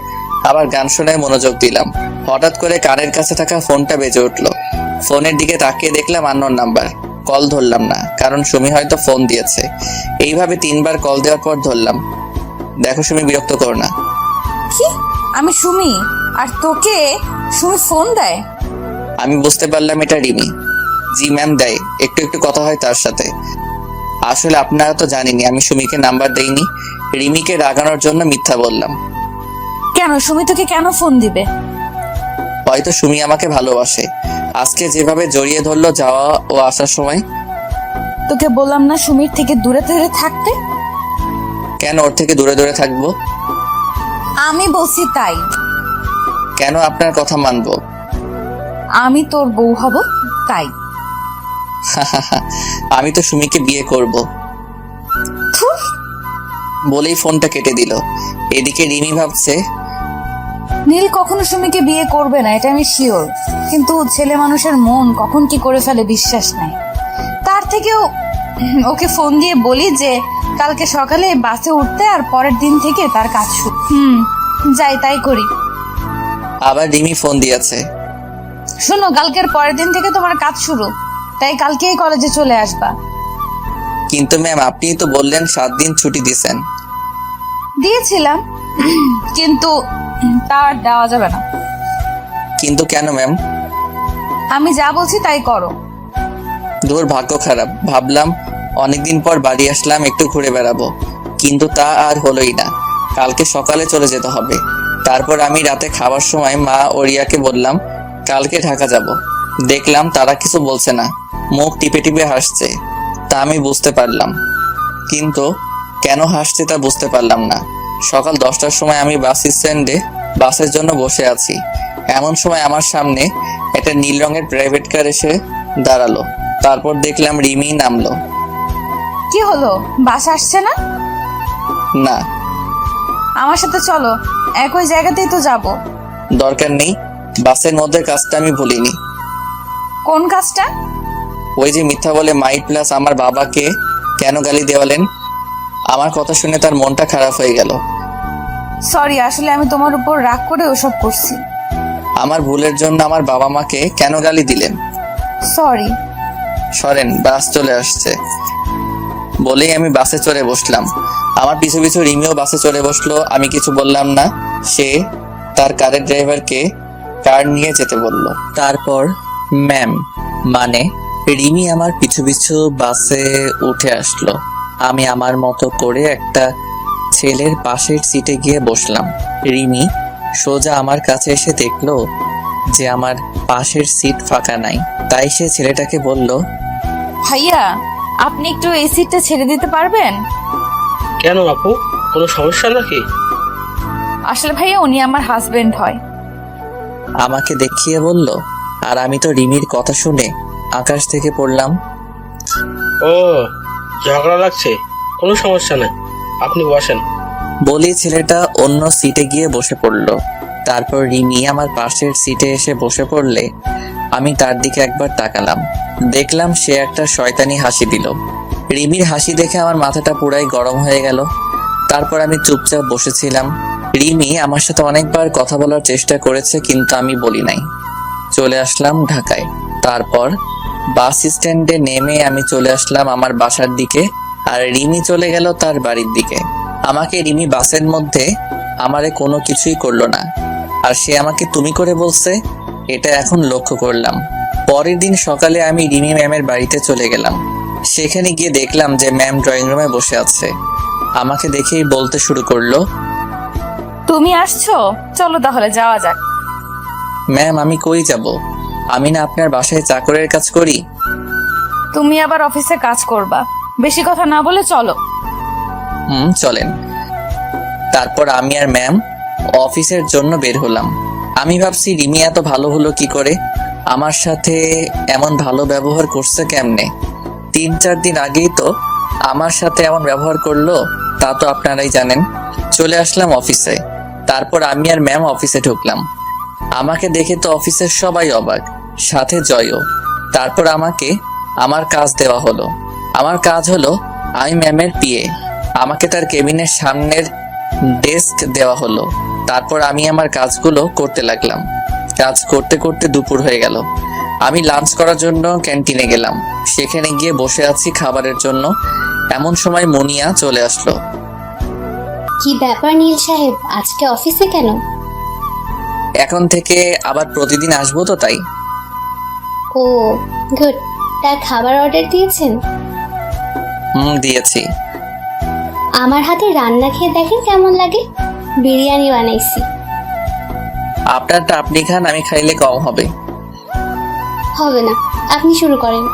আবার গান শোনায় মনোযোগ দিলাম। হঠাৎ করে কানের কাছে থাকা ফোনটা বেজে উঠলো। ফোনের দিকে তাকিয়ে দেখলাম আননোন নাম্বার। কল ধরলাম না, কারণ সুমি হয়তো ফোন দিয়েছে। এইভাবে 3বার কল দেওয়ার পর ধরলাম। দেখো সুমি, বিরক্ত করো না। কি? আমি সুমি, আর তোকে সুমি ফোন দেয়? আমি বুঝতে পারলাম এটা রিমি। জি ম্যাম, দেয়। একটু একটু কথা হয় তার সাথে। আসলে আপনারা তো জানেনই আমি সুমিকে নাম্বার দেইনি। রিমিকে রাগানোর জন্য মিথ্যা বললাম। কেন, সুমি তোকে কেন ফোন দিবে? হয়তো সুমি আমাকে ভালোবাসে। আজকে যেভাবে জড়িয়ে ধরলো যাওয়া ও আসার সময়। তোকে বললাম না সুমির থেকে দূরে দূরে থাকতে? কেন ওর থেকে দূরে দূরে থাকবো? আমি বলছি তাই। কেন আপনার কথা মানবো? আমি তোর বউ হব তাই। আমি তো সুমিকে বিয়ে করব। থুর। বলেই ফোনটা কেটে দিল। এদিকে রিমি ভাবছে নীল কখনো সুমিকে বিয়ে করবে না, এটা আমি শিওর। কিন্তু ছেলে মানুষের মন কখন কি করে ফেলে বিশ্বাস নাই। তার থেকেও ওকে ফোন দিয়ে বলি যে কালকে সকালে বাসে উঠতে, আর পরের দিন থেকে তার কাজ শুরু। যাই তাই করি। আবার রিমি ফোন দিয়েছে। শোনো, কালকের পরের দিন থেকে তোমার কাজ শুরু, তাই কালকেই কলেজে চলে আসবা। কিন্তু ম্যাম, আপনি তো বললেন 7 দিন ছুটি দিয়েছেন। দিয়েছিলাম, কিন্তু তা আর দেওয়া যাবে না। কিন্তু কেন ম্যাম? আমি যা বলছি তাই করো। দূর, ভাগ্য খারাপ। ভাবলাম অনেকদিন পর বাড়ি আসলাম, একটু ঘুরে বেড়াবো, কিন্তু তা আর হলোই না। কালকে সকালে চলে যেতে হবে। তারপর আমি রাতে খাবার সময় মা ও রিয়াকে বললাম কালকে ঢাকা যাব। দেখলাম তারা কিছু বলছে না, মুখ টিপে টিপে হাসছে। তা আমি বুঝতে পারলাম, কিন্তু কেন হাসছে তা বুঝতে পারলাম না। সকাল 10টার সময় আমি বাস স্ট্যান্ডে বাসের জন্য বসে আছি। এমন সময় আমার সামনে একটা নীল রঙের প্রাইভেট কার এসে দাঁড়ালো। তারপর দেখলাম রিমি নামলো। কি হলো, বাস আসছে না? না। আমার সাথে চলো, একই জায়গাতেই তো যাব। দরকার নেই, বাসের মধ্যে কাজটা আমি ভুলিনি। কোন কাজটা? ওই যে মিথ্যা বলে মাইট প্লাস আমার বাবাকে কেন গালি দেওয়ালেন। আমার কথা শুনে তার মনটা খারাপ হয়ে গেল। সরি, আসলে আমি তোমার উপর রাগ করে ওসব করছি। আমার ভুলের জন্য আমার বাবা মাকে কেন গালি দিলেন? সরি। সরেন, বাস চলে আসছে। বলেই আমি বাসে চড়ে বসলাম। আমার পিছু পিছু রিমিও বাসে চড়ে বসলো। আমি কিছু বললাম না। সে তার কারের ড্রাইভারকে কার নিয়ে যেতে বলল। তারপর ম্যাম মানে রিমি আমার পিছু পিছু বাসে উঠে আসলো। আমি আমার মতো করে একটা ছেলের পাশের সিটে গিয়ে বসলাম। রিমি সোজা আমার কাছে এসে দেখলো যে আমার পাশের সিট ফাঁকা নাই। তাই সে ছেলেটাকে বলল, ভাইয়া আপনি একটু এই সিটটা ছেড়ে দিতে পারবেন? কেন আপু, কোনো সমস্যা নাকি? আসলে ভাইয়া উনি আমার হাজবেন্ড হয়। আমাকে দেখিয়ে বলল। আর আমি তো রিমির কথা শুনে আকাশ থেকে পড়লাম। ও, ঝগড়া লাগছে? কোনো সমস্যা নাই, আপনি বসেন। বলি ছেলেটা অন্য সিটে গিয়ে বসে পড়লো। তারপর রিমি আমার পাশের সিটে এসে বসে পড়লে আমি তার দিকে একবার তাকালাম, দেখলাম সে একটা শয়তানি হাসি দিল। রিমির হাসি দেখে আমার মাথাটা পুরাই গরম হয়ে গেল। তারপর আমি চুপচাপ বসেছিলাম। রিমি আমার সাথে অনেকবার কথা বলার চেষ্টা করেছে, কিন্তু আমি বলি নাই। চলে আসলাম ঢাকায়। তারপর বাস স্ট্যান্ডে নেমে আমি চলে আসলাম আমার বাসার দিকে, আর রিমি চলে গেল তার বাড়ির দিকে। আমাকে রিমি বাসের মধ্যে আমারে কোনো কিছুই করলো না, আর সে আমাকে তুমি করে বলছে, এটা এখন লক্ষ্য করলাম। পরের দিন সকালে আমি রিমি ম্যামের বাড়িতে চলে গেলাম। সেখানে গিয়ে দেখলাম যে ম্যাম ড্রয়িং রুমে বসে আছে। আমাকে দেখেই বলতে শুরু করলো, তুমি আসছো, চলো তাহলে যাওয়া যাক। ম্যাম আমি কই যাব? আমি না আপনার বাসায় চাকরের কাজ করি। তুমি আবার অফিসে কাজ করবা, বেশি কথা না বলে চলো। চলেন। তারপর আমি আর ম্যাম অফিসের জন্য বের হলাম। আমি ভাবছি রিমি এত ভালো হলো কি করে, আমার সাথে এমন ভালো ব্যবহার করছে কেমনে? 3-4 দিন আগেই তো আমার সাথে এমন ব্যবহার করলো, তা তো আপনারাই জানেন। চলে আসলাম অফিসে। তারপর আমি আর ম্যাম অফিসে ঢুকলাম। আমাকে দেখে তো অফিসের সবাই অবাক, সাথে জয়ও। তারপর আমাকে আমার কাজ দেওয়া হলো। আমার কাজ হলো আমি ম্যামের পিএ। আমাকে তার কেবিনের সামনের ডেস্ক দেওয়া হলো। তারপর আমি আমার কাজগুলো করতে লাগলাম। কাজ করতে করতে দুপুর হয়ে গেল। আমি লাঞ্চ করার জন্য ক্যান্টিনে গেলাম। সেখানে গিয়ে বসে আছি খাবারের জন্য। এমন সময় মুনিয়া চলে আসলো। কি ব্যাপার নীল সাহেব, আজকে অফিসে কেন? এখন থেকে আবার প্রতিদিন আসবো তো, তাই। ও গুড। তা খাবার অর্ডার দিয়েছেন? দিয়েছি। আমার হাতে রান্না খেয়ে দেখেন কেমন লাগে। বিরিয়ানি বানাইছি। আপনারটা আপনি খান, আমি খাইলে কম হবে। হবে না, আপনি শুরু করেন।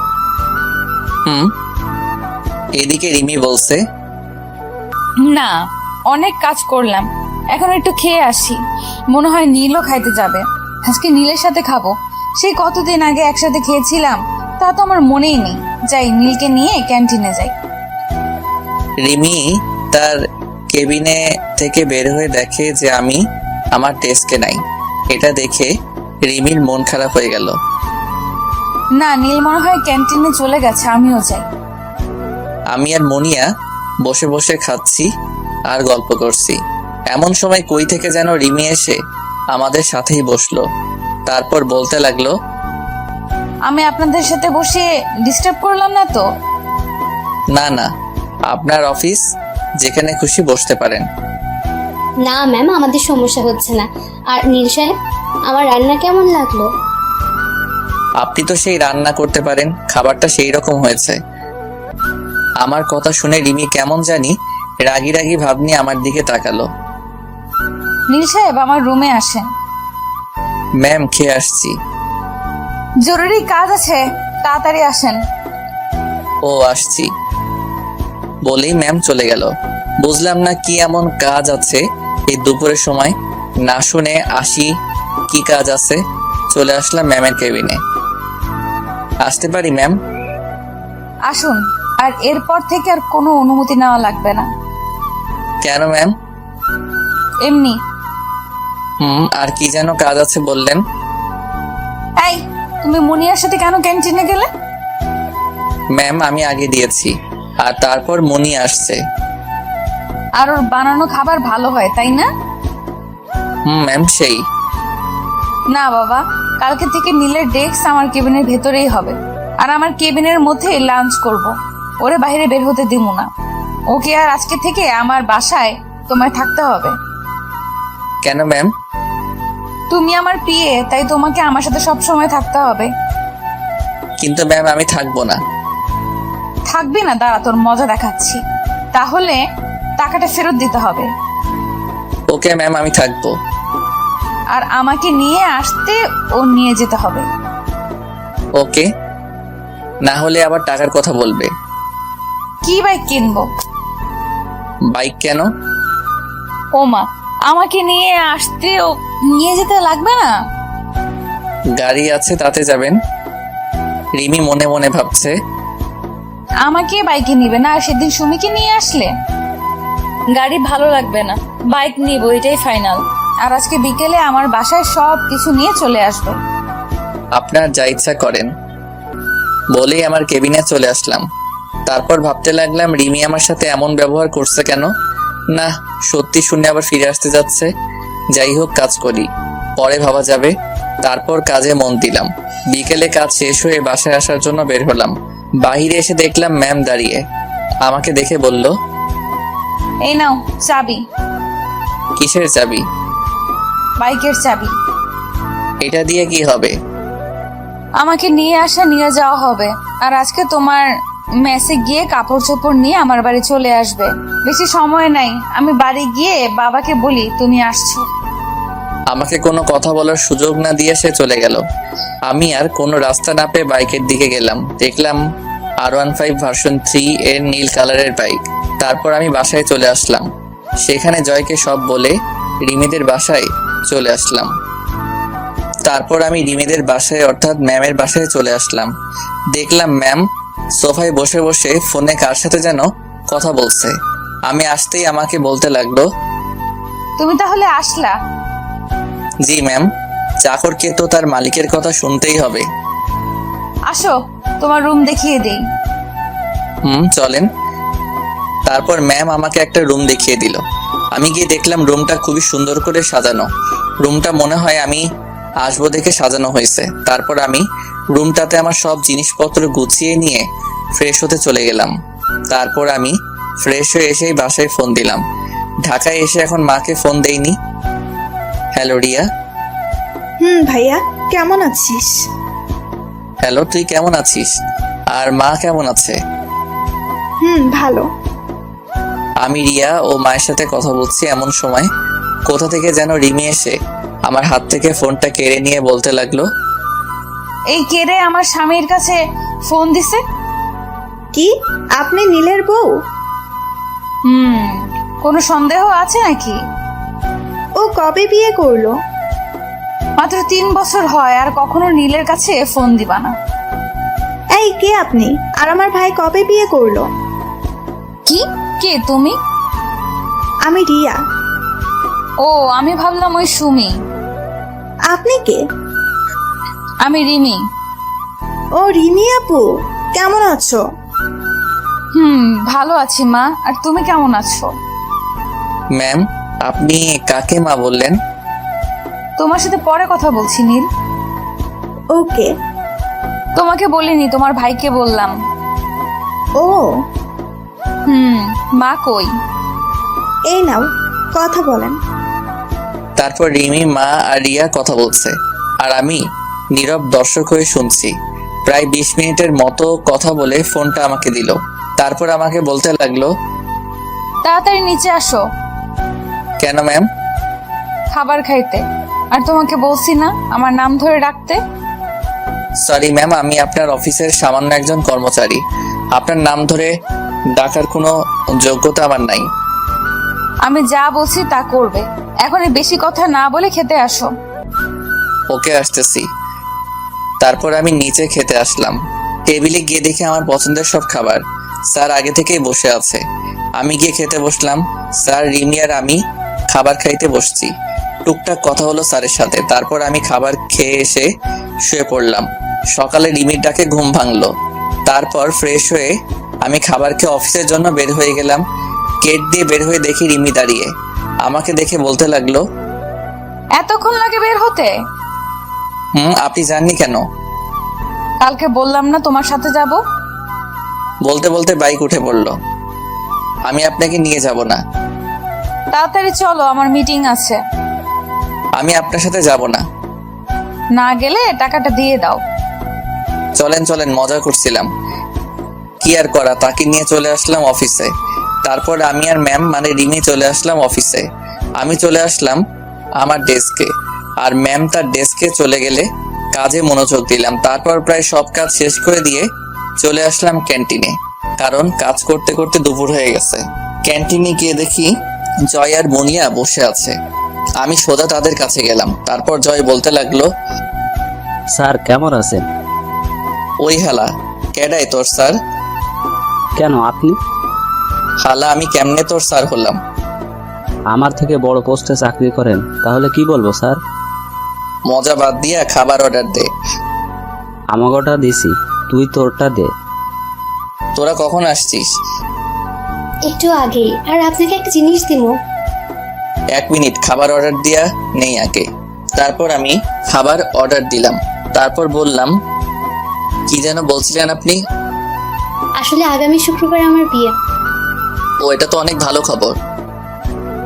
এদিকে রিমি বলছে, না, অনেক কাজ করলাম, এখন একটু খেয়ে আসি। মনে হয় নীলও খাইতে যাবে। আজকে নীলের সাথে খাবো। সেই কতদিন আগে একসাথে খেয়েছিলাম, তা তো আমার মনেই নেই। যাই, নীলকে নিয়ে ক্যান্টিনে যাই। রিমি তার কেবিনে থেকে বের হয়ে দেখে যে আমি আমার ডেস্কে নাই। এটা দেখে রিমির মন খারাপ হয়ে গেল। না, নীল মনে হয় ক্যান্টিনে চলে গেছে, আমিও যাই। আমি আর মুনিয়া বসে বসে খাচ্ছি আর গল্প করছি। এমন সময় কই থেকে যেন রিমি এসে আমাদের সাথেই বসলো। তারপর বলতে লাগলো, আমি আপনাদের সাথে বসে ডিস্টার্ব করলাম না তো? না না, আপনার অফিস, যেখানে খুশি বসতে পারেন। না ম্যাম, আমাদের সমস্যা হচ্ছে না। আর নীল সাহেব, আমার রান্না কেমন লাগলো? আপনি তো সেই রান্না করতে পারেন, খাবারটা সেই রকম হয়েছে। আমার কথা শুনে রিমি কেমন জানি রাগি রাগি ভাব নিয়ে আমার দিকে তাকালো। নীল সাহেব, আমার রুমে আসেন। ম্যাম, খেয়ে আসছি। জরুরি কাজ আছে, তাড়াতাড়ি আসেন। ও আসছি বলেই ম্যাম চলে গেল। বুঝলাম না কি এমন কাজ আছে এই দুপুরের সময়। না শুনে আসি কি কাজ আছে। চলে আসলাম ম্যামের কেবিনে। আসতে পারি ম্যাম? আসুন, আর এরপর থেকে আর কোনো অনুমতি নেওয়া লাগবে না। কেন ম্যাম? এমনি। আর কি যেন কাজ আছে বললেন? এই, তুমি মুনিয়ার সাথে কেন ক্যান্টিনে গেলে? ম্যাম, আমি আগে দিয়েছি, আর তারপর মনি আসছে। আর ওর বানানো খাবার ভালো হয়, তাই না? ম্যাম, সেই। না বাবা, কালকে থেকে নীলের ডেস্ক আমার কেবিনের ভেতরেই হবে, আর আমার কেবিনের মধ্যে লাঞ্চ করব। ওরে বাইরে বের হতে দিব না। ওকে, আর আজকে থেকে আমার বাসায় তোমায় থাকতে হবে। কেন ম্যাম? তুমি আমার পিএ, তাই তোমাকে আমার সাথে সব সময় থাকতে হবে। কিন্তু ম্যাম, আমি থাকবো না। থাকবি না? দাঁড়া, তোর মজা দেখাচ্ছি। তাহলে টাকাটা ফেরত দিতে হবে। ওকে ম্যাম, আমি থাকবো। আর আমাকে নিয়ে আসতে ও নিয়ে যেতে হবে। ওকে, না হলে আবার টাকার কথা বলবে। কি বাইক কিনবো? বাইক কেন? ওমা, আমাকে নিয়ে আসতে ও নিয়ে যেতে লাগবে না? গাড়ি আছে, তাতে যাবেন। রিমি মনে মনে ভাবছে, আমাকে বাইকে নিবে না, আর সেদিন সুমিকে নিয়ে আসলে। গাড়ি ভালো লাগবে না, বাইক নিব, এটাই ফাইনাল। আর আজকে বিকেলে আমার বাসায় সব কিছু নিয়ে চলে আসবে। আপনার যা ইচ্ছা করেন বলেই আমার কেবিনে চলে আসলাম। তারপর ভাবতে লাগলাম রিমি আমার সাথে এমন ব্যবহার করছে কেন। না, সত্যি শুনে আবার ফিরে আসতে যাচ্ছে। যাই হোক, কাজ করি, পরে ভাবা যাবে। তারপর কাজে মন দিলাম। বিকেলে কাজ শেষ হয়ে বাসায় আসার জন্য বের হলাম। বাহিরে এসে দেখলাম ম্যাম দাঁড়িয়ে। আমাকে দেখে বলল, এই নাও চাবি। কিসের চাবি? বাইকের চাবি। এটা দিয়ে কি হবে? আমাকে নিয়ে আসা নিয়ে যাওয়া হবে। আর আজকে তোমার মেসে গিয়ে কাপড় চোপড় নিয়ে আমার বাড়ি চলে আসবে। বেশি সময় নাই, আমি বাড়ি গিয়ে বাবাকে বলি তুমি আসছো। আমাকে কোনো কথা বলার সুযোগ না দিয়ে সে চলে গেল। আমি আর কোনো রাস্তা না পেয়ে বাইকের দিকে গেলাম। দেখলাম R15 ভার্সন 3 এর নীল কালারের বাইক। তারপর আমি বাসায় চলে আসলাম। সেখানে জয়কে সব বলে রিমিদের বাসায় চলে আসলাম। তারপর আমি রিমিদের বাসায় অর্থাৎ ম্যামের বাসায় চলে আসলাম। দেখলাম ম্যাম সোফায় বসে বসে ফোনে কার সাথে যেন কথা বলছে। আমি আসতেই আমাকে বলতে লাগলো, তুমি তাহলে আসলা? জি ম্যাম, চাকরকে তো তার মালিকের কথা শুনতেই হবে। আসো, তোমার রুম দেখিয়ে দেই। চলেন। তারপর ম্যাম আমাকে একটা রুম দেখিয়ে দিল। আমি গিয়ে দেখলাম রুমটা খুবই সুন্দর করে সাজানো। রুমটা মনে হয় আমি আসবো দেখে সাজানো হয়েছে। তারপর আমি রুমটাতে আমার সব জিনিসপত্র গুছিয়ে নিয়ে ফ্রেশ হতে চলে গেলাম। তারপর আমি ফ্রেশ হয়ে এসেই বাসায় ফোন দিলাম। ঢাকায় এসে এখন মাকে ফোন দেইনি। হ্যালো রিয়া। ভাইয়া, কেমন আছিস? হ্যালো, তুই কেমন আছিস? আর মা কেমন আছে? ভালো। আমি রিয়া ও মায়ের সাথে কথা বলছি, এমন সময় কোথা থেকে যেন রিমি এসে আমার হাত থেকে ফোনটা কেড়ে নিয়ে বলতে লাগলো, এই কেড়ে আমার স্বামীর কাছে ফোন দিছে। কি আপনি নীলের বউ? কোনো সন্দেহ আছে নাকি? ও কবে বিয়ে করলো? মাত্র 3 বছর হয়, আর কখনো নীলের কাছে ফোন দিবা না। এই কে আপনি? আর আমার ভাই কবে বিয়ে করলো? কি? কে তুমি? আমি রিয়া। ও, আমি ভাবলাম ওই সুমি। আপনি কে? আমি রিমি। ও রিমি আপু, কেমন আছো? ভালো আছি মা, আর তুমি কেমন আছো? ম্যাম, আপনি কাকে মা বললেন? তোমার সাথে পরে কথা বলছি নীল। ওকে। তোমাকে বলিনি, তোমার ভাইকে বললাম। ও মা কই? এই নাও, কথা বলেন। তারপর রিমি, মা আর রিয়া কথা বলছে, আর আমি নীরব দর্শক হয়ে শুনছি। প্রায় 20 মিনিটের মতো কথা বলে ফোনটা আমাকে দিল। তারপর আমাকে বলতে লাগলো, তাড়াতাড়ি নিচে আসো। কেন ম্যাম? খাবার খাইতে। আর তোমাকে বলছি না আমার নাম ধরে ডাকতে? সরি ম্যাম, আমি আপনার অফিসের সামান্য একজন কর্মচারী। আপনার নাম ধরে ডাকার কোনো যোগ্যতা আমার নাই। আমি যা বলছি তা করবে। এখন বেশি কথা না বলে খেতে আসো। ওকে, আসতেছি। তারপর আমি নিচে খেতে আসলাম। টেবিলে গিয়ে দেখি আমার পছন্দের সব খাবার। স্যার আগে থেকেই বসে আছে। আমি গিয়ে খেতে বসলাম। স্যার, রিমি আর আমি খাবার খাইতে বসছি। টুকটাক কথা হলো স্যারের সাথে। তারপর আমি খাবার খেয়ে এসে শুয়ে পড়লাম। সকালে রিমির ডাকে ঘুম ভাঙলো। তারপর ফ্রেশ হয়ে আমি খাবার খেয়ে অফিসের জন্য বের হয়ে গেলাম। গেট দিয়ে বের হয়ে দেখি রিমি দাঁড়িয়ে। আমাকে দেখে বলতে লাগলো, এতক্ষণ লাগে বের হতে? আপনি জাননি কেন? কালকে বললাম না তোমার সাথে যাব? বলতে বলতে বাইক উঠে পড়লো। আমি আপনাকে নিয়ে যাব না। তাড়াতাড়ি চলো, আমার মিটিং আছে। আমি আপনার সাথে যাব না। না গেলে টাকাটা দিয়ে দাও। চলেন চলেন, মজা করছিলাম। কি আর করা, তাকে নিয়ে চলে আসলাম অফিসে। তারপর আমি আর ম্যাম মানে রিমি চলে আসলাম অফিসে। আমি চলে আসলাম আমার ডেস্কে, আর ম্যাম তার ডেস্কে চলে গেলে কাজে মনোযোগ দিলাম। তারপর প্রায় সব কাজ শেষ করে দিয়ে চলে আসলাম ক্যান্টিনে, কারণ কাজ করতে করতে দুপুর হয়ে গেছে। ক্যান্টিনে গিয়ে দেখি জয় আর মুনিয়া বসে আছে। আমি সোজা তাদের কাছে গেলাম। তারপর জয় বলতে লাগলো, স্যার কেমন আছেন? ওই হালা, কেডাই তোর স্যার? কেন আপনি? হালা, আমি কেমনে তোর স্যার হলাম? আমার থেকে বড় পোস্টে চাকরি করেন, তাহলে কি বলবো স্যার? মজা বাদ দিয়া খাবার অর্ডার দে। আমাগোটা দিছি, তুই তোরটা দে। তোরা কখন আসছিস? একটু আগেই। আর আপনাকে একটা জিনিস দিব। 1 মিনিট, খাবার অর্ডার দিয়া নেই আগে। তারপর আমি খাবার অর্ডার দিলাম। তারপর বললাম, কি যেন বলছিলেন আপনি? আসলে আগামী শুক্রবার আমার বিয়ে। ও, এটা তো অনেক ভালো খবর।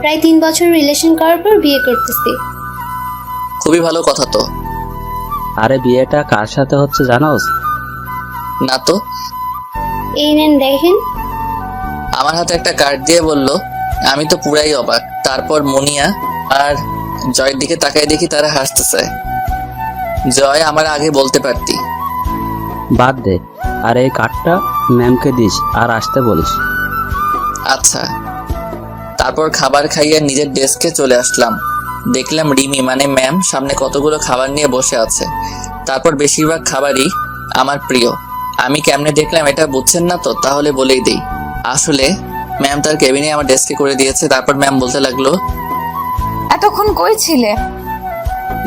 প্রায় 3 বছর রিলেশন করার পর বিয়ে করতেছি। খুবই ভালো কথা তো। আরে বিয়েটা কার সাথে হচ্ছে জানোস? না তো। এই নেন দেখেন। আমার হাতে একটা কার্ড দিয়ে বলল। আমি তো পুরাই অবাক। তারপর মুনিয়া আর জয়ের দিকে তাকাই দেখি তারা হাসতেছে। জয়, আমার আগে বলতে পারতি। বাদ দে, আর এই কার্ডটা ম্যামকে দিস আর আসতে বলিস। আচ্ছা। তারপর খাবার খাইয়ে নিজের ডেস্কে চলে আসলাম। দেখলাম রিমি মানে ম্যাম সামনে কতগুলো খাবার নিয়ে বসে আছে। তারপর বেশিরভাগ খাবারই আমার প্রিয়। আমি কেমনে দেখলাম এটা বুঝছেন না তো? তাহলে বলেই দেই। আসলে ম্যাম তার কেবিনে আমার ডেস্কে করে দিয়েছে। তারপর ম্যাম বলতে লাগলো, এতক্ষণ কই ছিলে?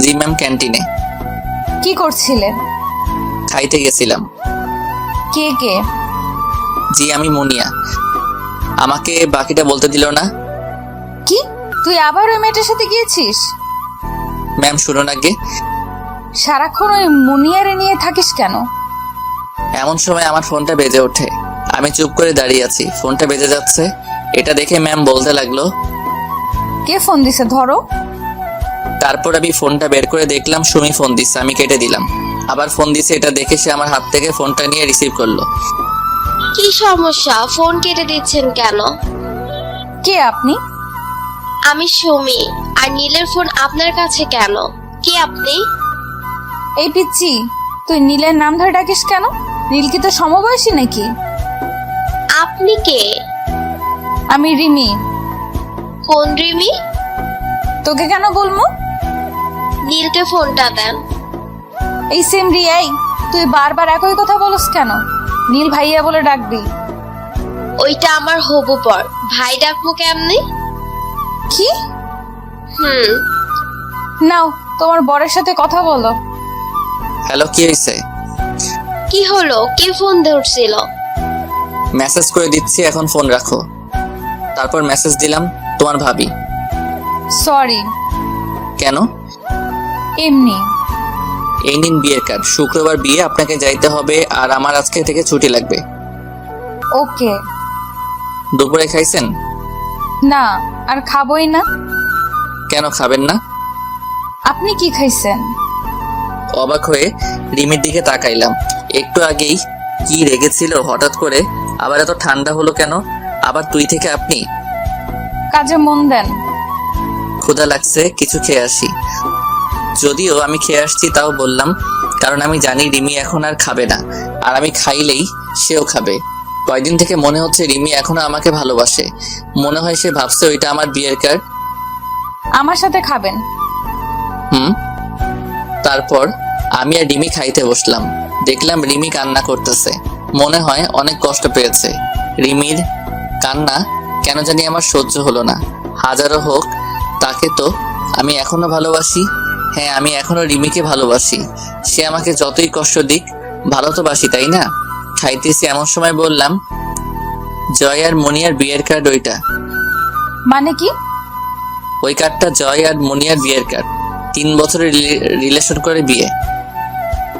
জি ম্যাম, ক্যান্টিনে। কি করছিলে? খাইতে গেছিলাম। কে কে? জি, আমি মুনিয়া। আমাকে বাকিটা বলতে দিল না। কি, তুই আবার ওই মেয়েটার সাথে গিয়েছিস? ম্যাম শুনুন আগে। সারাক্ষণ ওই মুনিয়ারে নিয়ে থাকিস কেন? এমন সময় আমার ফোনটা বেজে ওঠে। আমি চুপ করে দাঁড়িয়ে আছি। ফোনটা বেজে যাচ্ছে। এটা দেখে ম্যাম বলতে লাগলো, কে ফোন দিছে, ধরো। তারপর আমি ফোনটা বের করে দেখলাম সুমি ফোন দিচ্ছে। আমি কেটে দিলাম। আবার ফোন দিছে। এটা দেখে সে আমার হাত থেকে ফোনটা নিয়ে রিসিভ করলো। কি সমস্যা? ফোন কেটে দিচ্ছেন কেন? কে আপনি? আমি সুমি। আর নীলের ফোন আপনার কাছে কেন? কে আপনি? এই পিচ্ছি, তুই নীলের নাম ধরে ডাকিস কেন? নীল কি তো সমবয়সী নাকি? আপনি কে? আমি রিমি। কোন রিমি? তোকে কেন বলবো? নীলকে ফোনটা দেন। এই সেম রিয়াই, তুই বারবার একই কথা বলস কেন? নীল ভাইয়া বলে ডাকবি। ওইটা আমার হবু পর। ভাই ডাকবো কেমনে? কি? হুম। নাও, তোমার বরের সাথে কথা বলো। হ্যালো, কি হয়েছে? কি হলো? কে ফোন ধরছিল? মেসেজ করে দিচ্ছি, এখন ফোন রাখো। তারপর মেসেজ দিলাম, তোমার ভাবি। সরি। কেন? এমনি। এই নিন বিয়ের কার্ড। শুক্রবার বিয়ে, আপনাকে যাইতে হবে। আর আমার আজকে থেকে ছুটি লাগবে। ওকে। দুপুরে খাইছেন? না, আর খাবোই না। কেন খাবেন না? আপনি কি খাইছেন? অবাক হয়ে রিমির দিকে তাকাইলাম। একটু আগেই কি রেগেছিল, হঠাৎ করে আবার এত ঠান্ডা হলো কেন? আবার তুই থেকে আপনি। কাজে মন দেন। ক্ষুধা লাগছে, কিছু খেয়ে আসি। যদিও আমি খেয়ে আসছি তাও বললাম, কারণ আমি জানি রিমি এখন আর খাবে না। আর আমি খাইলেই সেও খাবে। কয়দিন থেকে মনে হচ্ছে রিমি এখনো আমাকে ভালোবাসে। মনে হয় সে ভাবছে ওইটা আমার বিয়ের কার্ড। আমার সাথে খাবেন। তারপর আমি আর রিমি খাইতে বসলাম। দেখলাম রিমি কান্না করতেছে। মনে হয় অনেক কষ্ট পেয়েছে। রিমির কান্না কেন জানি আমার সহ্য হলো না। হাজারো হোক, তাকে তো আমি এখনো ভালোবাসি। হ্যাঁ, আমি এখনো রিমিকে ভালোবাসি। সে আমাকে যতই কষ্ট দিক, ভালো তো বাসি, তাই না? খাইতেছি এমন সময় বললাম, জয় আর মনিয়ার বিয়ের কার্ড ওইটা। মানে কি? ওই কার্ডটা জয় আর মনিয়ার বিয়ের কার্ড। 3 বছরের রিলেশন করে বিয়ে।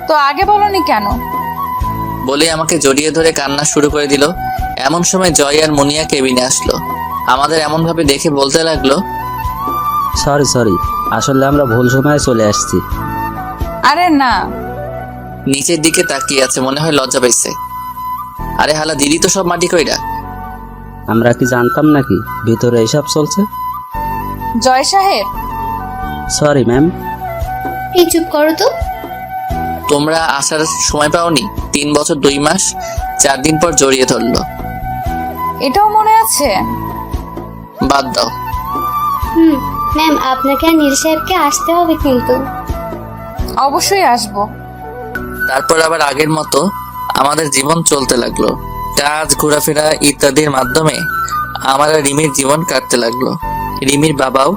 তো আগে বলনি কেন? বলে আমাকে জড়িয়ে ধরে কান্না শুরু করে দিল। এমন সময় জয় আর মুনিয়া কেবিনে আসলো। আমাদের এমন ভাবে দেখে বলতে লাগলো, সরি, আসলে আমরা ভুল সময়ে চলে আসছি। আরে না। নিচের দিকে তাকিয়ে আছে, মনে হয় লজ্জা পাইছে। আরে হালা, দিদি তো সব মাটি কইরা। আমরা কি জানতাম নাকি ভিতরে এইসব চলছে? জয় সাহেব। Sorry ma'am. এই চুপ করো তো। তোমরা আসার সময় পাওনি? 3 বছর 2 মাস 4 দিন পর জড়িয়ে ধরলো। এটাও মনে আছে? বাদ দাও। ম্যাম, আপনাকে আর নীল সাহেবকে আসতে হবে কিন্তু। অবশ্যই আসবো। তারপর আবার আগের মতো আমাদের জীবন চলতে লাগলো। কাজ, ঘোরাফেরা ইত্যাদির মাধ্যমে আমার আর রিমির জীবন কাটতে লাগলো। রিমির বাবাও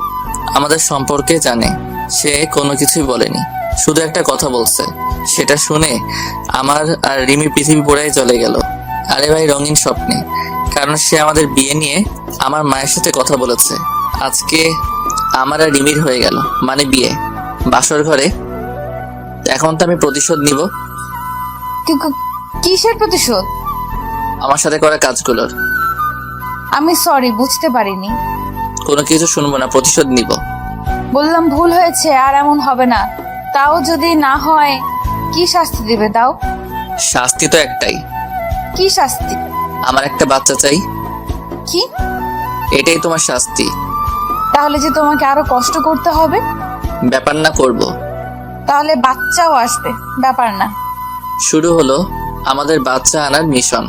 আমাদের সম্পর্কে জানে। সে কোনো কিছুই বলেনি, শুধু একটা কথা বলছে, সেটা শুনে আমার আর রিমির পৃথিবী পুরাই চলে গেল। আরে ভাই, রঙিন স্বপ্নে। কারণ সে আমাদের বিয়ে নিয়ে আমার মায়ের সাথে কথা বলেছে। আজকে আমার আর রিমির হয়ে গেল, মানে বিয়ে, বাসর ঘরে। এখন তো আমি প্রতিশোধ নিব কিসের প্রতিশোধ? আমার সাথে করা কাজগুলোর। আমি সরি, বুঝতে পারিনি। কোনো কিছু শুনবো না, প্রতিশোধ নিব। বললাম ভুল হয়েছে, আর এমন হবে না। তাও যদি না হয়, কি শাস্তি দিবে দাও? শাস্তি তো একটাই। কি শাস্তি? আমার একটা বাচ্চা চাই। কি? এটাই তোমার শাস্তি। তাহলে যে তোমাকে আরো কষ্ট করতে হবে? ব্যাপার না, করব। তাহলে বাচ্চাও আসবে, ব্যাপার না। শুরু হলো আমাদের বাচ্চা আনার মিশন।